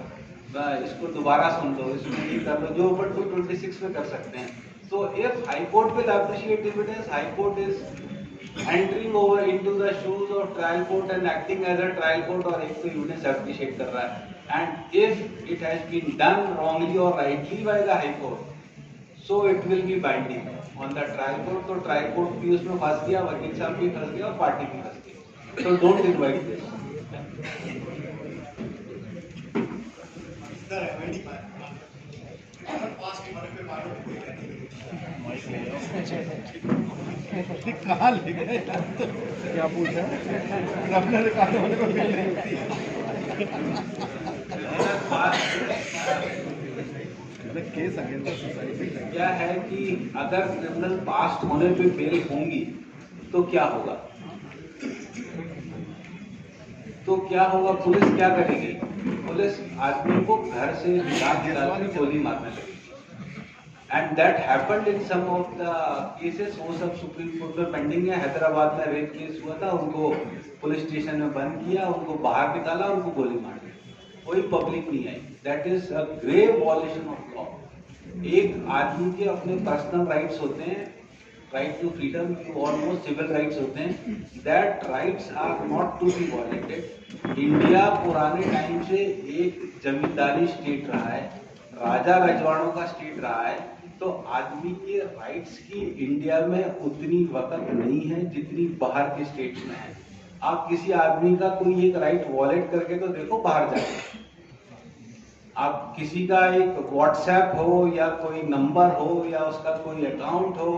इसको दोबारा सुन लो, इसमें नहीं कर लो, जो ऊपर 226 में कर सकते हैं. So if High Court will appreciate evidence, High Court is entering over into the shoes of trial court and acting as a trial court, और एक तो evidence appreciate कर रहा है. And if it has been done wrongly or rightly by the High Court, so it will be binding on the trial court. तो trial court भी उसमें फंस गया, वकील साहब भी फंस गया और पार्टी भी फंस गई. So don't invite this. कहाँ ले गए? क्या पूछा? अपने रिकॉर्ड होने को मिल रही थी. केस अगेंस्ट सोसाइटी क्या है कि अगर क्रिमिनल पास्ट होने पे बेल होंगी तो क्या होगा? तो क्या होगा? पुलिस क्या करेगी? पुलिस आदमी को घर से निकाल के गोली मारने लगेगी. And that happened in some of the cases. वो सब सुप्रीम कोर्ट में पेंडिंग है. हैदराबाद में रेप केस हुआ था, उनको पुलिस स्टेशन में बंद किया, उनको बाहर निकाला, उनको गोली मार दी, कोई पब्लिक नहीं आई. That is a grave violation of law. एक आदमी के अपने पर्सनल राइट्स होते हैं, right to freedom, almost civil rights होते हैं. That rights are not to be violated. India पुराने टाइम से एक जमींदारी स्टेट रहा है, राजा रजवाड़ों का स्टेट रहा है. तो आदमी के राइट्स की इंडिया में उतनी वक़्त नहीं है जितनी बाहर के स्टेट्स में है. आप किसी आदमी का कोई एक राइट वॉलेट करके तो देखो बाहर जाके. आप किसी का एक व्हाट्सएप हो या कोई नंबर हो या उसका कोई अकाउंट हो,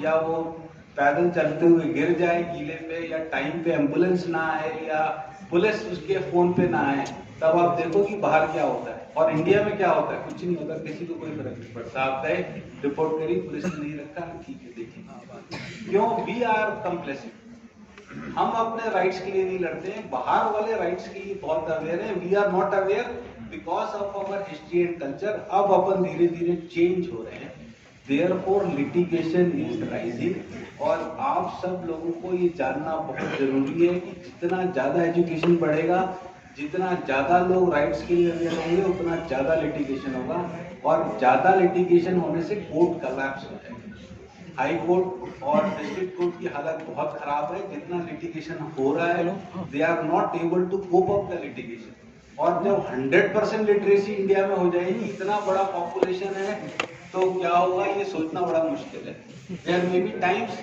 या वो पैदल चलते हुए गिर जाए कीले पे, या टाइम पे एम्बुलेंस ना आए, या पुलिस उसके फोन पे ना आए, तब आप देखो कि बाहर क्या होता है. और इंडिया में क्या होता है? कुछ नहीं होता, किसी को कोई फर्क नहीं पड़ता. आप गए, रिपोर्ट करी, पुलिस ने नहीं रखा, ठीक है, देखिए. क्यों? We are complacent. हम अपने राइट्स के लिए नहीं लड़ते हैं, बाहर वाले राइट्स के लिए बहुत अवेयर हैं. We are not aware because of our history and culture. अब अपन धीरे धीरे चेंज हो रहे हैं. Therefore litigation is rising. और आप सब लोगों को ये जानना बहुत जरूरी है कि जितना ज्यादा एजुकेशन बढ़ेगा, जितना ज्यादा लोग राइट्स के लिए अवेयर होंगे, उतना ज्यादा लिटिगेशन होगा. और ज्यादा लिटिगेशन होने से कोर्ट कोलैप्स हो जाएगा. हाई कोर्ट और डिस्ट्रिक्ट कोर्ट की हालत बहुत खराब है. जितना लिटिगेशन हो रहा है, they are not able to cope up the litigation. और जब 100% लिटरेसी इंडिया में हो जाएगी, इतना बड़ा पॉपुलेशन है, तो क्या होगा ये सोचना बड़ा मुश्किल है. देयर मे बी टाइम्स,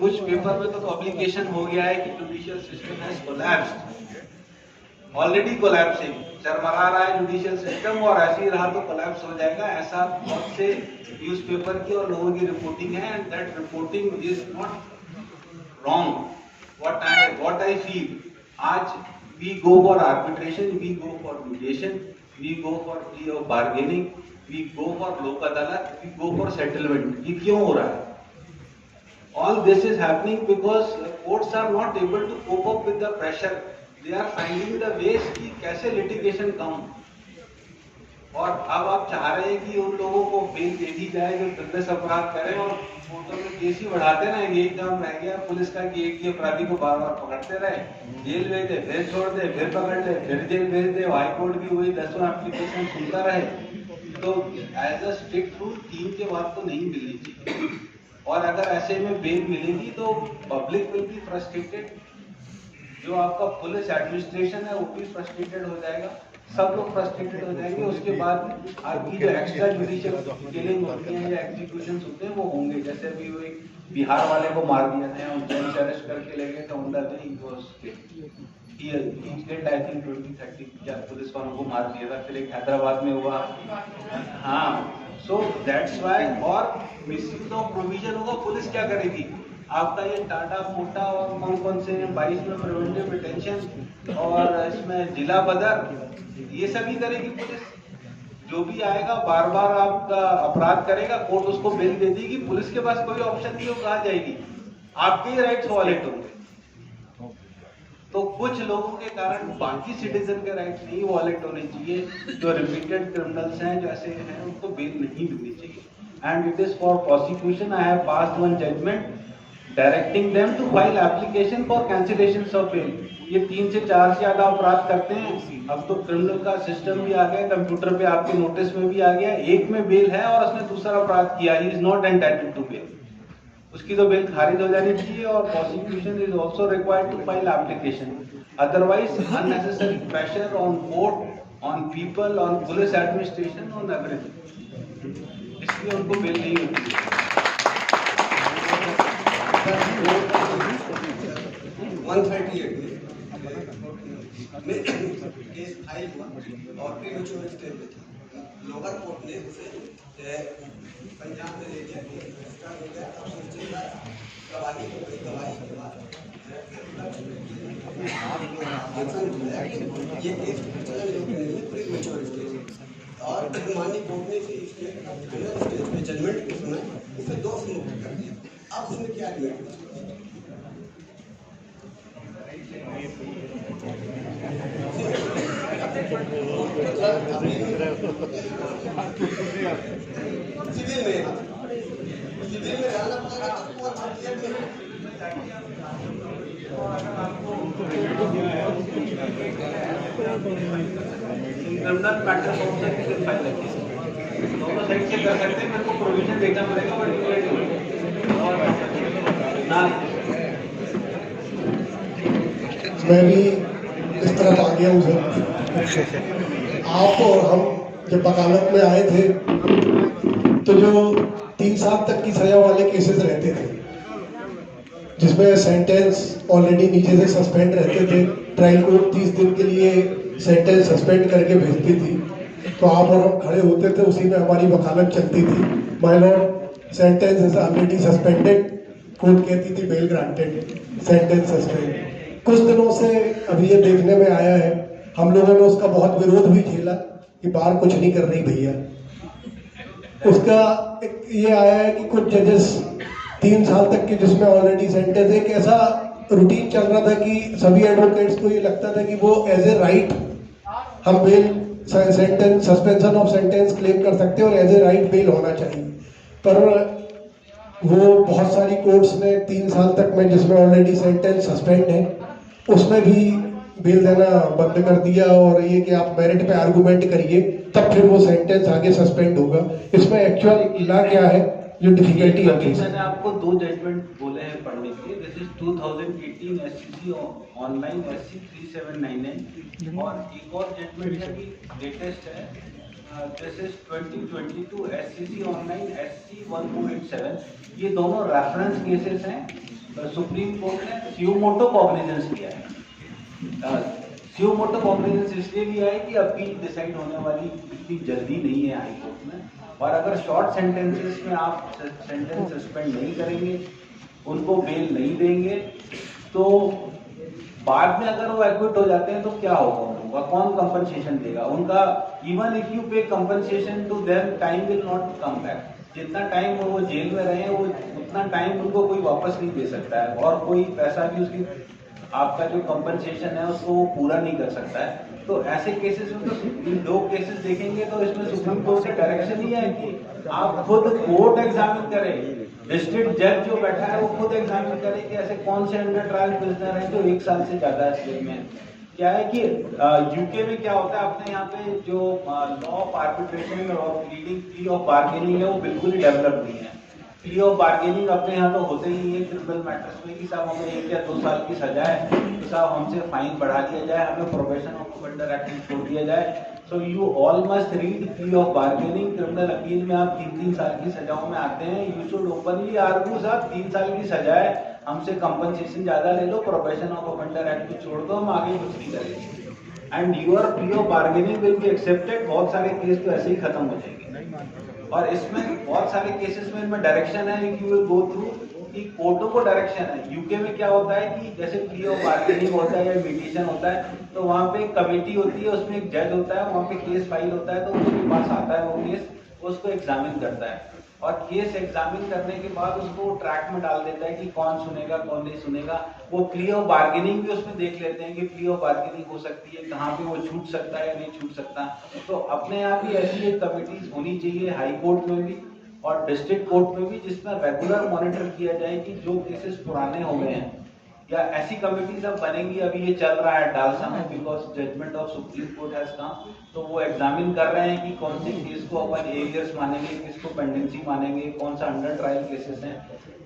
कुछ पेपर में तो पब्लिकेशन हो गया है कि judicial system has collapsed, already collapsing, चरमरा रहा है जुडिशियल सिस्टम, और ऐसे ही रहा तो कोलैप्स हो जाएगा. ऐसा बहुत से न्यूज़पेपर की और लोगों की रिपोर्टिंग है. And that reporting is not wrong. What I feel, आज we go for arbitration, we go for mediation, we go for plea of bargaining, we go for लोक अदालत, we go for settlement. ये क्यों हो रहा है? All this is happening because courts are not able to cope up with the pressure. They are finding the ways कि कैसे litigation कम. और अब आप चाह रहे हैं कि उन लोगों को बेल दे दी जाए जो दंडनीय अपराध करें, और कोर्टों में केस ही बढ़ाते रहेंगे. एकदम रह गया पुलिस का कि एक ही अपराधी को बार बार पकड़ते रहे, जेल भेज दे, फिर छोड़ दे, फिर पकड़ ले, फिर जेल भेज दे. हाई कोर्ट भी वही 10वां एप्लीकेशन सुनता रहे. तो एज अ स्ट्रिक्ट रूल 3 के बाद तो नहीं मिलनी चाहिए. और अगर ऐसे में बेल मिलेगी तो पब्लिक विल बी फ्रस्ट्रेटेड. जो आपका पुलिस एडमिनिस्ट्रेशन है वो भी फ्रस्ट्रेटेड हो जाएगा. सब लोग फ्रस्ट्रेटेड हो जाएंगे। उसके बाद आपकी जो एक्स्ट्रा जुडिशियल किलिंग होती है या एग्जीक्यूशन होते हैं वो होंगे। जैसे अभी वो एक बिहार वाले को मार दिया था, उज्जैन से अरेस्ट करके ले गए थे, on the way he was killed, I think 20-30 या पुलिस वालों को मार दिया था। फिर एक हैदराबाद में हुआ। हाँ, सो दैट्स व्हाई। और मिसयूज ऑफ प्रोविजन होगा, पुलिस क्या करेगी? आपका ये टाटा मोटा और कौन कौन से 22 में प्रिवेंटिव डिटेंशन और इसमें जिला बदर, ये सभी करेगी पुलिस। जो भी आएगा बार बार आपका अपराध करेगा, कोर्ट उसको बेल दे देगी। पुलिस के पास कोई ऑप्शन नहीं हो, कहाँ जाएगी? आपके ही राइट्स वॉलेट होंगे। तो कुछ लोगों के कारण बाकी सिटीजन के राइट्स नहीं वॉलेट होने चाहिए। जो रिपीटेड क्रिमिनल्स हैं, जो ऐसे हैं, उनको बेल नहीं मिलनी चाहिए। And it is for prosecution, I have passed one judgement directing them to file application for cancellation of bail. ये 3 से 4 से ज्यादा अपराध करते हैं। अब तो क्रिमिनल का सिस्टम भी आ गया, कंप्यूटर पे आपके नोटिस में भी आ गया। एक में बेल है और उसने दूसरा अपराध किया, he is not entitled to bail. उसकी तो बेल खारिज हो जानी चाहिए। और prosecution is also required to file application, otherwise unnecessary pressure on court, on people, on police administration, on everything, इसलिए उनको बेल नहीं होती है। 138 में केस फाइल हुआ और प्रीमेच्योर स्टेज में था। लोअर कोर्ट ने उसे पंजाब में ले गया, रजिस्टर हो गया, अब सुनिश्चित गवाही हो गई। गवाही के बाद ये केस चलन योग्य नहीं है, प्रीमेच्योर स्टेज। और माननीय कोर्ट ने इसे स्टेज में जजमेंट को सुना, इसे दोष मुक्त कर दिया। अब उसमें क्या आर्ग्यूमेंट? सिविल में जाना पड़ेगा आपको, और क्रिमिनल मैटर कौन सा केस फाइल है? दोनों साइड से कर सकते हैं। मेरे को प्रोविजन देखना पड़ेगा और ना। मैं भी इस तरफ आ गया हूँ सर। आप और हम जब वकालत में आए थे तो जो 3 साल तक की सजा वाले केसेस रहते थे, जिसमें सेंटेंस ऑलरेडी नीचे से सस्पेंड रहते थे, ट्रायल कोर्ट 30 दिन के लिए सेंटेंस सस्पेंड करके भेजती थी, तो आप और हम खड़े होते थे, उसी में हमारी वकालत चलती थी। My Lord, sentence is already suspended, court कहती थी बेल ग्रांटेड, सेंटेंस सस्पेंड। कुछ दिनों से अभी ये देखने में आया है, हम लोगों ने उसका बहुत विरोध भी झेला कि बार कुछ नहीं कर रही भैया। उसका ये आया है कि कुछ जजेस 3 साल तक की, जिसमें ऑलरेडी सेंटेंस, एक ऐसा रूटीन चल रहा था कि सभी एडवोकेट्स को ये लगता था कि वो एज ए राइट हम bail sentence, suspension of sentence claim कर सकते हैं और एज ए राइट बेल होना चाहिए। पर वो बहुत सारी कोर्ट्स ने 3 साल तक में, जिसमें ऑलरेडी सेंटेंस सस्पेंड है, उसमें भी बेल देना बंद कर दिया। और ये कि आप मेरिट पे आर्गुमेंट करिए, तब फिर वो सेंटेंस आगे सस्पेंड होगा। इसमें एक्चुअल ला क्या है जो डिफिकल्टी होती है? मैंने आपको 2 जजमेंट बोले हैं पढ़ने के लिए। This is 2018 SCC online SC 3799 और एक और जजमेंट है कि लेटेस्ट है, this is 2022 SCC online SC 1487। ये दोनों रेफरेंस केसेस हैं। सुप्रीम कोर्ट ने सुमोटो कॉग्निजेंस किया है। सुमोटो कॉग्निजेंस इसलिए भी है कि अपील डिसाइड होने वाली इतनी जल्दी नहीं है हाई कोर्ट में, और अगर शॉर्ट सेंटेंसेस में आप सेंटेंस सस्पेंड नहीं करेंगे, उनको बेल नहीं देंगे, तो बाद में अगर वो एक्विट हो जाते हैं तो क्या होगा उनका? कौन कंपनसेशन देगा उनका? Even if you pay compensation to them, time will not come back. जितना टाइम वो जेल में रहे वो उतना टाइम उनको कोई वापस नहीं दे सकता है, और कोई पैसा भी उसकी, आपका जो कंपनसेशन है उसको वो पूरा नहीं कर सकता है। तो ऐसे केसेस में तो इन 2 केसेस देखेंगे तो इसमें सुप्रीम कोर्ट से डायरेक्शन ही है कि आप खुद कोर्ट एग्जामिन करें, डिस्ट्रिक्ट जज जो बैठा है वो खुद एग्जामिन करे कि ऐसे कौन से अंडर ट्रायल प्रिजनर है जो 1 साल से ज्यादा जेल में। क्या है कि यूके में क्या होता है, अपने यहाँ पे जो लॉ ऑफ आर्बिट्रेशन और प्लीडिंग, प्ली ऑफ बार्गेनिंग है, वो बिल्कुल ही डेवलप नहीं है। प्ली ऑफ बार्गेनिंग अपने यहाँ तो होते ही है क्रिमिनल मैटर्स में कि साहब हमें 1 या 2 साल की सजा है तो साहब हमसे फाइन बढ़ा दिया जाए, हमें प्रोबेशन ऑफ ऑफेंडर एक्ट में छोड़ दिया जाए। So you all must read plea of bargaining. Criminal appeal में आप 3-3 साल की सजाओं में आते हैं, यू शुड ओपनली आर्ग्यू साहब 3 साल की सजा है, हमसे कंपनसेशन ज्यादा ले लो, प्रोबेशन ऑफ ऑफेंडर एक्ट में छोड़ दो, हम आगे कुछ नहीं करेंगे and your plea of bargaining will be accepted. बहुत सारे केस तो ऐसे ही खत्म हो जाएंगे और इसमें बहुत सारे केसेस में इनमें डायरेक्शन है कि यू विल गो थ्रू कि कोर्टों को डायरेक्शन है। यूके में क्या होता है कि जैसे प्ली ऑफ बार्गेनिंग होता है या मीडिएशन होता है तो वहाँ पे एक कमेटी होती है, उसमें एक जज होता है, वहाँ पे केस फाइल होता है तो उसके पास आता है वो केस, उसको एग्जामिन करता है और केस एग्जामिन करने के बाद उसको ट्रैक में डाल देता है कि कौन सुनेगा कौन नहीं सुनेगा। वो प्ली ऑफ बार्गेनिंग भी उसमें देख लेते हैं कि प्ली ऑफ बार्गेनिंग हो सकती है, कहाँ पे वो छूट सकता है या नहीं छूट सकता। तो अपने यहाँ भी ऐसी एक कमिटीज होनी चाहिए हाई कोर्ट में भी और डिस्ट्रिक्ट कोर्ट में भी, जिसमें रेगुलर मॉनिटर किया जाए कि जो केसेस पुराने हो गए हैं या ऐसी कमिटीज अब बनेंगी। अभी ये चल रहा है डालसा में because judgment of supreme court has come, तो वो एग्जामिन कर रहे हैं कि कौन से केस को अपन एलियर्स मानेंगे, किसको पेंडेंसी मानेंगे, कौन सा अंडर ट्रायल केसेस हैं।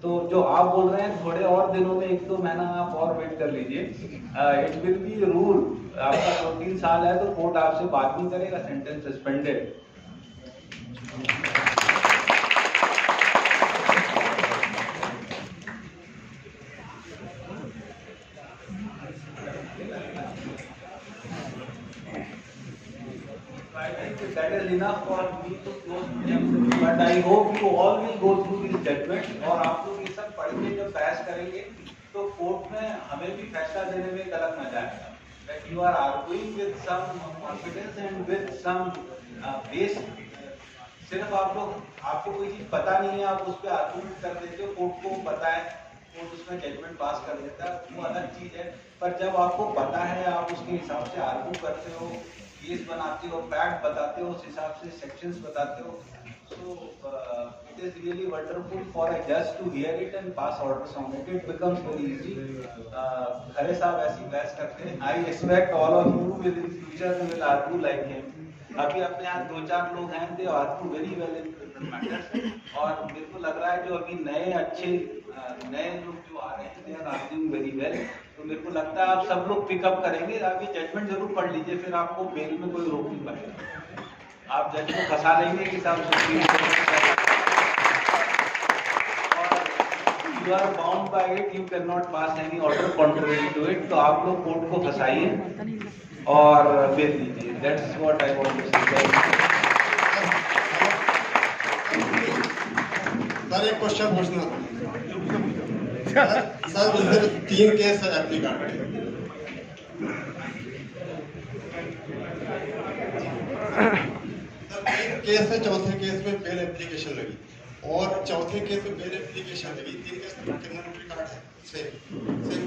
तो जो आप बोल रहे हैं थोड़े और दिनों में 1-2 महीना आप और वेट कर लीजिए, इट विल बी रूल। आपका 2-3 साल है तो कोर्ट आपसे बात नहीं करेगा, sentence suspended. That is enough for me to close him, but I hope you all will go through this judgment और आप लोग ये सब पढ़ के जब बहस करेंगे तो कोर्ट में हमें भी फैसला देने में गलत न जाएगा। That you are arguing with some confidence and with some base। सिर्फ आपको कोई चीज पता नहीं है, आप उस पर आर्गूमेंट कर देते हो, कोर्ट को पता है, कोर्ट उसमें जजमेंट पास कर देता है, वो अलग चीज है। पर जब आपको पता है, आप उसके हिसाब से आर्गू करते हो, केस बनाते हो, फैक्ट बताते हो, उस हिसाब से सेक्शंस बताते हो, so it is really wonderful for a judge to hear it and pass orders on it. It becomes very easy. खरे साहब ऐसी बहस करते हैं। I expect all of you will in future will argue like him. अभी अपने यहाँ 2-4 लोग हैं, they argue very well in criminal matters और मेरे को लग रहा है जो अभी नए अच्छे नए लोग जो आ रहे हैं they are arguing very well। तो मेरे को लगता है आप सब लोग पिकअप करेंगे। आप ये जजमेंट जरूर पढ़ लीजिए, फिर आपको बेल में कोई रोक नहीं पाएगा। आप जज को फंसा लेंगे कि साहब सुप्रीम कोर्ट और you are bound by it, you can not pass any order contrary to it. तो आप लोग कोर्ट को फंसाइए और बेल दीजिए। That's what I want to say. Sir एक क्वेश्चन पूछना सर, इधर 3 केस है एप्लीकेंट के, केस है, चौथे केस में बेल एप्लीकेशन लगी और चौथे केस में बेल एप्लीकेशन लगी। 3 केस में क्रिमिनल रिकॉर्ड है, सेम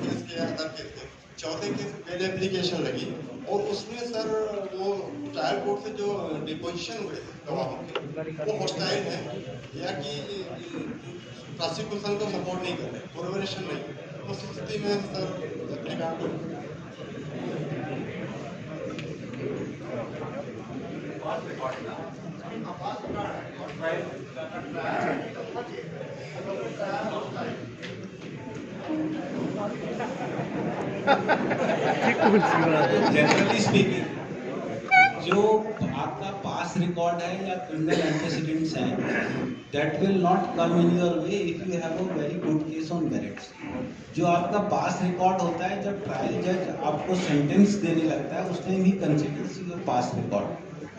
केस के अदर केस के, चौथे केस में बेल एप्लीकेशन लगी और उसमें सर वो ट्रायल कोर्ट से जो डिपोजिशन हुए गवाहों के वो हॉस्टाइल है या कि प्रोसिक्यूशन को सपोर्ट नहीं कर रहे, कोलैबोरेशन नहीं, उस स्थिति में सर एप्लीकेंट जनरली स्पीकिंग जो आपका पास रिकॉर्ड है या क्रिमिनल एंटीसीडेंट्स हैं, that will not come in your way if you have a very good case on merits. जो आपका पास रिकॉर्ड होता है, जब ट्रायल जज आपको सेंटेंस देने लगता है उस time he considers your pass record.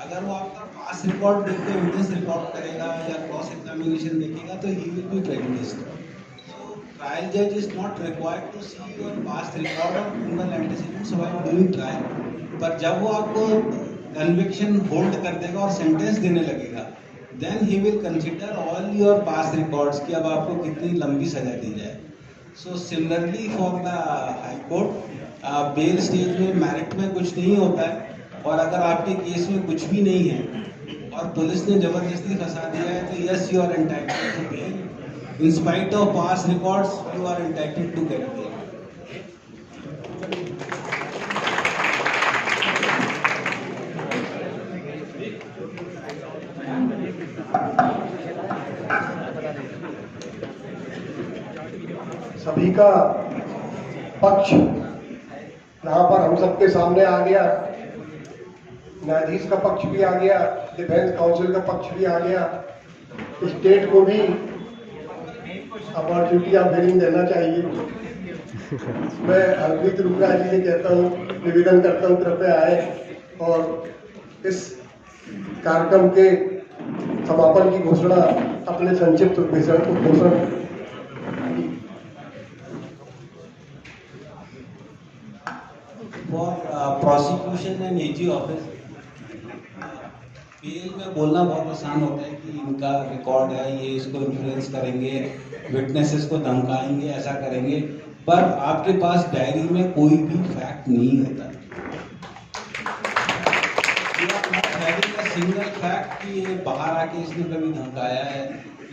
अगर वो आपका पास रिकॉर्ड देख के एविडेंस रिकॉर्ड करेगा या क्रॉस एग्जामिनेशन देखेगा तो he will be prejudiced. Trial judge is not required to see your past record of criminal antecedents while doing trial. पर जब वो आपको conviction hold कर देगा और sentence देने लगेगा, then he will consider all your past records कि अब आपको कितनी लंबी सजा दी जाए। So similarly for the High Court, bail stage में merit में कुछ नहीं होता है और अगर आपके केस में कुछ भी नहीं है और पुलिस ने जबरदस्ती फंसा दिया है तो yes you are entitled to bail. In spite of past records, you are entitled to get bail. का पक्ष यहाँ पर हम सबके सामने आ गया, न्यायाधीश का पक्ष भी आ गया, डिफेंस काउंसिल का पक्ष भी आ गया। स्टेट को भी अपॉर्चुनिटी ऑफ हियरिंग देना चाहिए। मैं हरप्रीत रुकरा जी से कहता हूँ, निवेदन करता हूँ, कृपया आए और इस कार्यक्रम के समापन की घोषणा अपने संक्षिप्त घोषणा। For prosecution and AG office, bail में बोलना बहुत आसान होता है कि इनका रिकॉर्ड है, ये इसको इन्फ्लुएंस करेंगे, विटनेसेस को धमकाएंगे, ऐसा करेंगे, पर आपके पास डायरी में कोई भी फैक्ट नहीं होता। सिंगल फैक्ट कि ये बाहर आके इसने कभी धमकाया है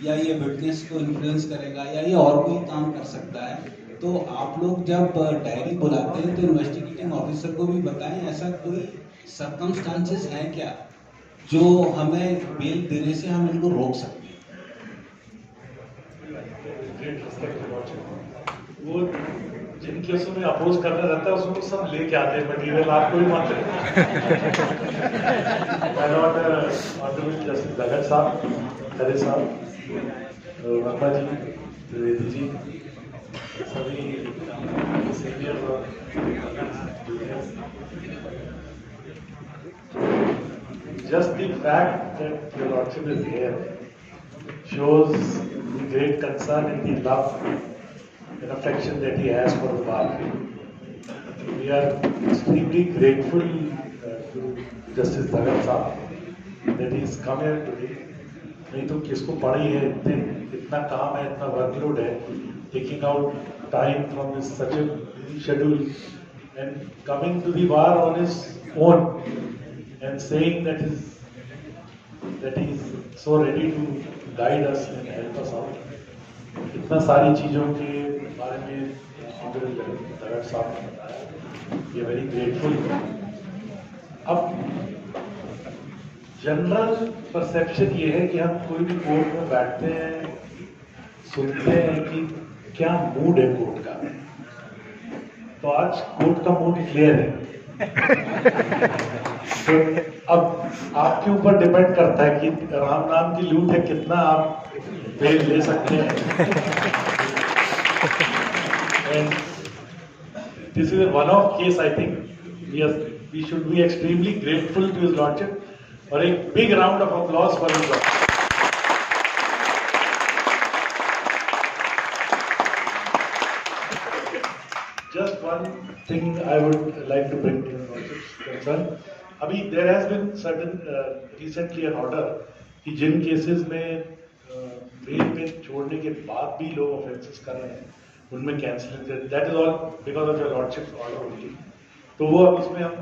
या ये विटनेस को इन्फ्लुएंस करेगा या ये और कोई काम कर सकता है। तो आप लोग जब डायरी बुलाते हैं तो इन्वेस्टिगेटिंग ऑफिसर को भी बताएं, ऐसा कोई सर्कमस्टांसेस हैं क्या जो हमें बेल देने से हम इनको रोक सकते हैं। वो जिन केसों में अपोज करना रहता है उसको सब लेके आते हैं मटीरियल, आपको भी मानते हैं। जस्टिस भगत साहब, खरे साहब, वर्मा जी, त्रिवेदी जी, सभी सीनियर और just the fact that your lordship is here shows the great concern and the love and affection that he has for the bar. We are extremely grateful to Justice Dhagan Saab that he has come here today. नहीं तो किसको पड़ी है, इतना काम है, इतना वर्कलोड है, taking out time from his such a busy schedule and coming to the bar on his own and saying that he is so ready to guide us and help us out. इतना सारी चीज़ों के बारे में धगड़ साहब ने बताया, ये वेरी ग्रेटफुल। अब जनरल परसेप्शन ये है कि हम कोई भी कोर्ट में बैठते हैं, सुनते हैं कि क्या मूड है कोर्ट का, तो आज कोर्ट का मूड क्लियर है। तो अब आपके ऊपर डिपेंड करता है कि राम नाम की लूट है, कितना आप बेल ले सकते हैं। And this is one of case, I think we should be extremely grateful to his lordship और एक big round of applause for his lordship. Just one thing I would like to bring to your lordship's concern. अभी there has been certain recently an order कि जिन केसेस में बेल पे छोड़ने के बाद भी लोग ऑफेंसेस कर रहे हैं उनमें cancel, that is all because of your lordships order only. तो वो अब इसमें हम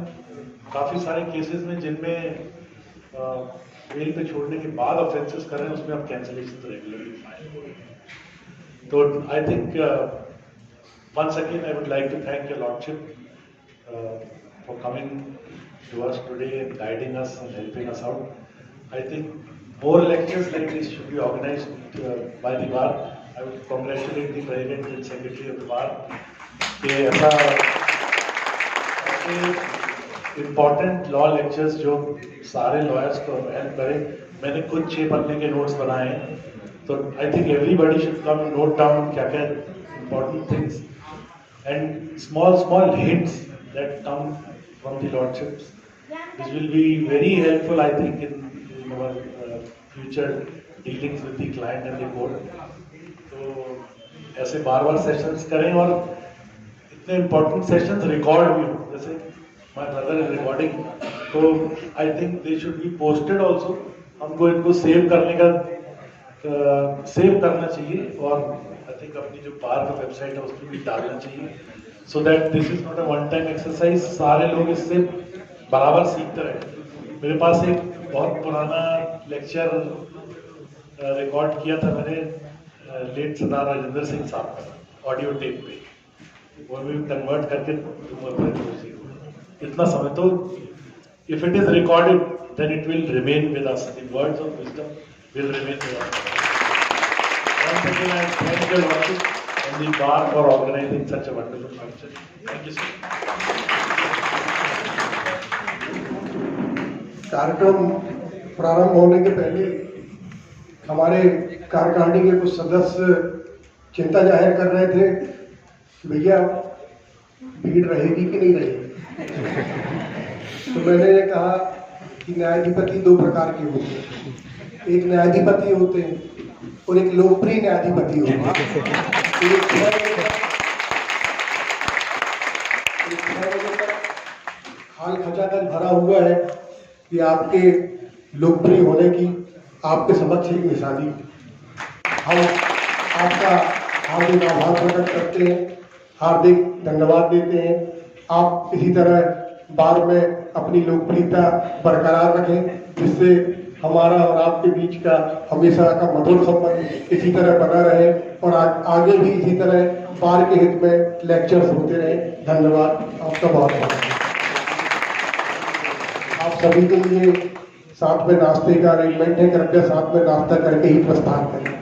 काफ़ी सारे केसेस में जिनमें बेल पे छोड़ने के बाद ऑफेंसेस कर रहे हैं उसमें अब कैंसिलेशन रेगुलरली फाइल हो रहे हैं। तो I think once again, I would like to thank your lordship for coming to us today and guiding us and helping us out. I think more lectures like this should be organized by the bar. I would congratulate the president and secretary of the bar. कि ऐसा important law lectures जो सारे lawyers को help करें। मैंने खुद 6 पन्ने के notes बनाए हैं, तो I think everybody should come and note down क्या important things and small hints that come from the lordships, which will be very helpful, I think, in our future dealings with the client and the court. तो ऐसे बार सेशंस करें और इतने important सेशंस रिकॉर्ड भी हो, जैसे my brother is recording, तो I think they should be posted also. हमको इनको सेव करना चाहिए और I think अपनी जो बार का वेबसाइट है उसमें भी डालना चाहिए, so that this is not a one time exercise. सारे लोग इससे बराबर सीखते रहे। मेरे पास एक बहुत पुराना लेक्चर रिकॉर्ड किया था मैंने लेट सरदार राजेंद्र सिंह साहब का ऑडियो टेप पे, वो भी कन्वर्ट करके इतना समय, तो if it is recorded then it will remain with us, the words of wisdom will remain with us. Once again I thank your lordship and the bar for organizing such a wonderful function. Thank you, sir. कार्यक्रम प्रारंभ होने के पहले हमारे कार्यकारिणी के कुछ सदस्य चिंता जाहिर कर रहे थे कि भैया भीड़ रहेगी कि नहीं रहेगी। तो मैंने ये कहा कि न्यायाधिपति दो प्रकार के होते हैं, एक न्यायाधिपति होते हैं और एक लोकप्रिय न्यायाधिपति होते हैं। एक 6 बजे तक हाल खचाखच भरा हुआ है कि आपके लोकप्रिय होने की आपके समक्ष एक निशानी। हम आपका हार्दिक आभार प्रकट करते हैं, हार्दिक धन्यवाद देते हैं। आप इसी तरह बार में अपनी लोकप्रियता बरकरार रखें, जिससे हमारा और आपके बीच का हमेशा का मधुर संबंध इसी तरह बना रहे और आगे भी इसी तरह बार के हित में लेक्चर्स होते रहे। धन्यवाद आपका बहुत बहुत। आप सभी के लिए साथ में नाश्ते का अरेंजमेंट है, कृपया साथ में नाश्ता करके ही प्रस्थान करें।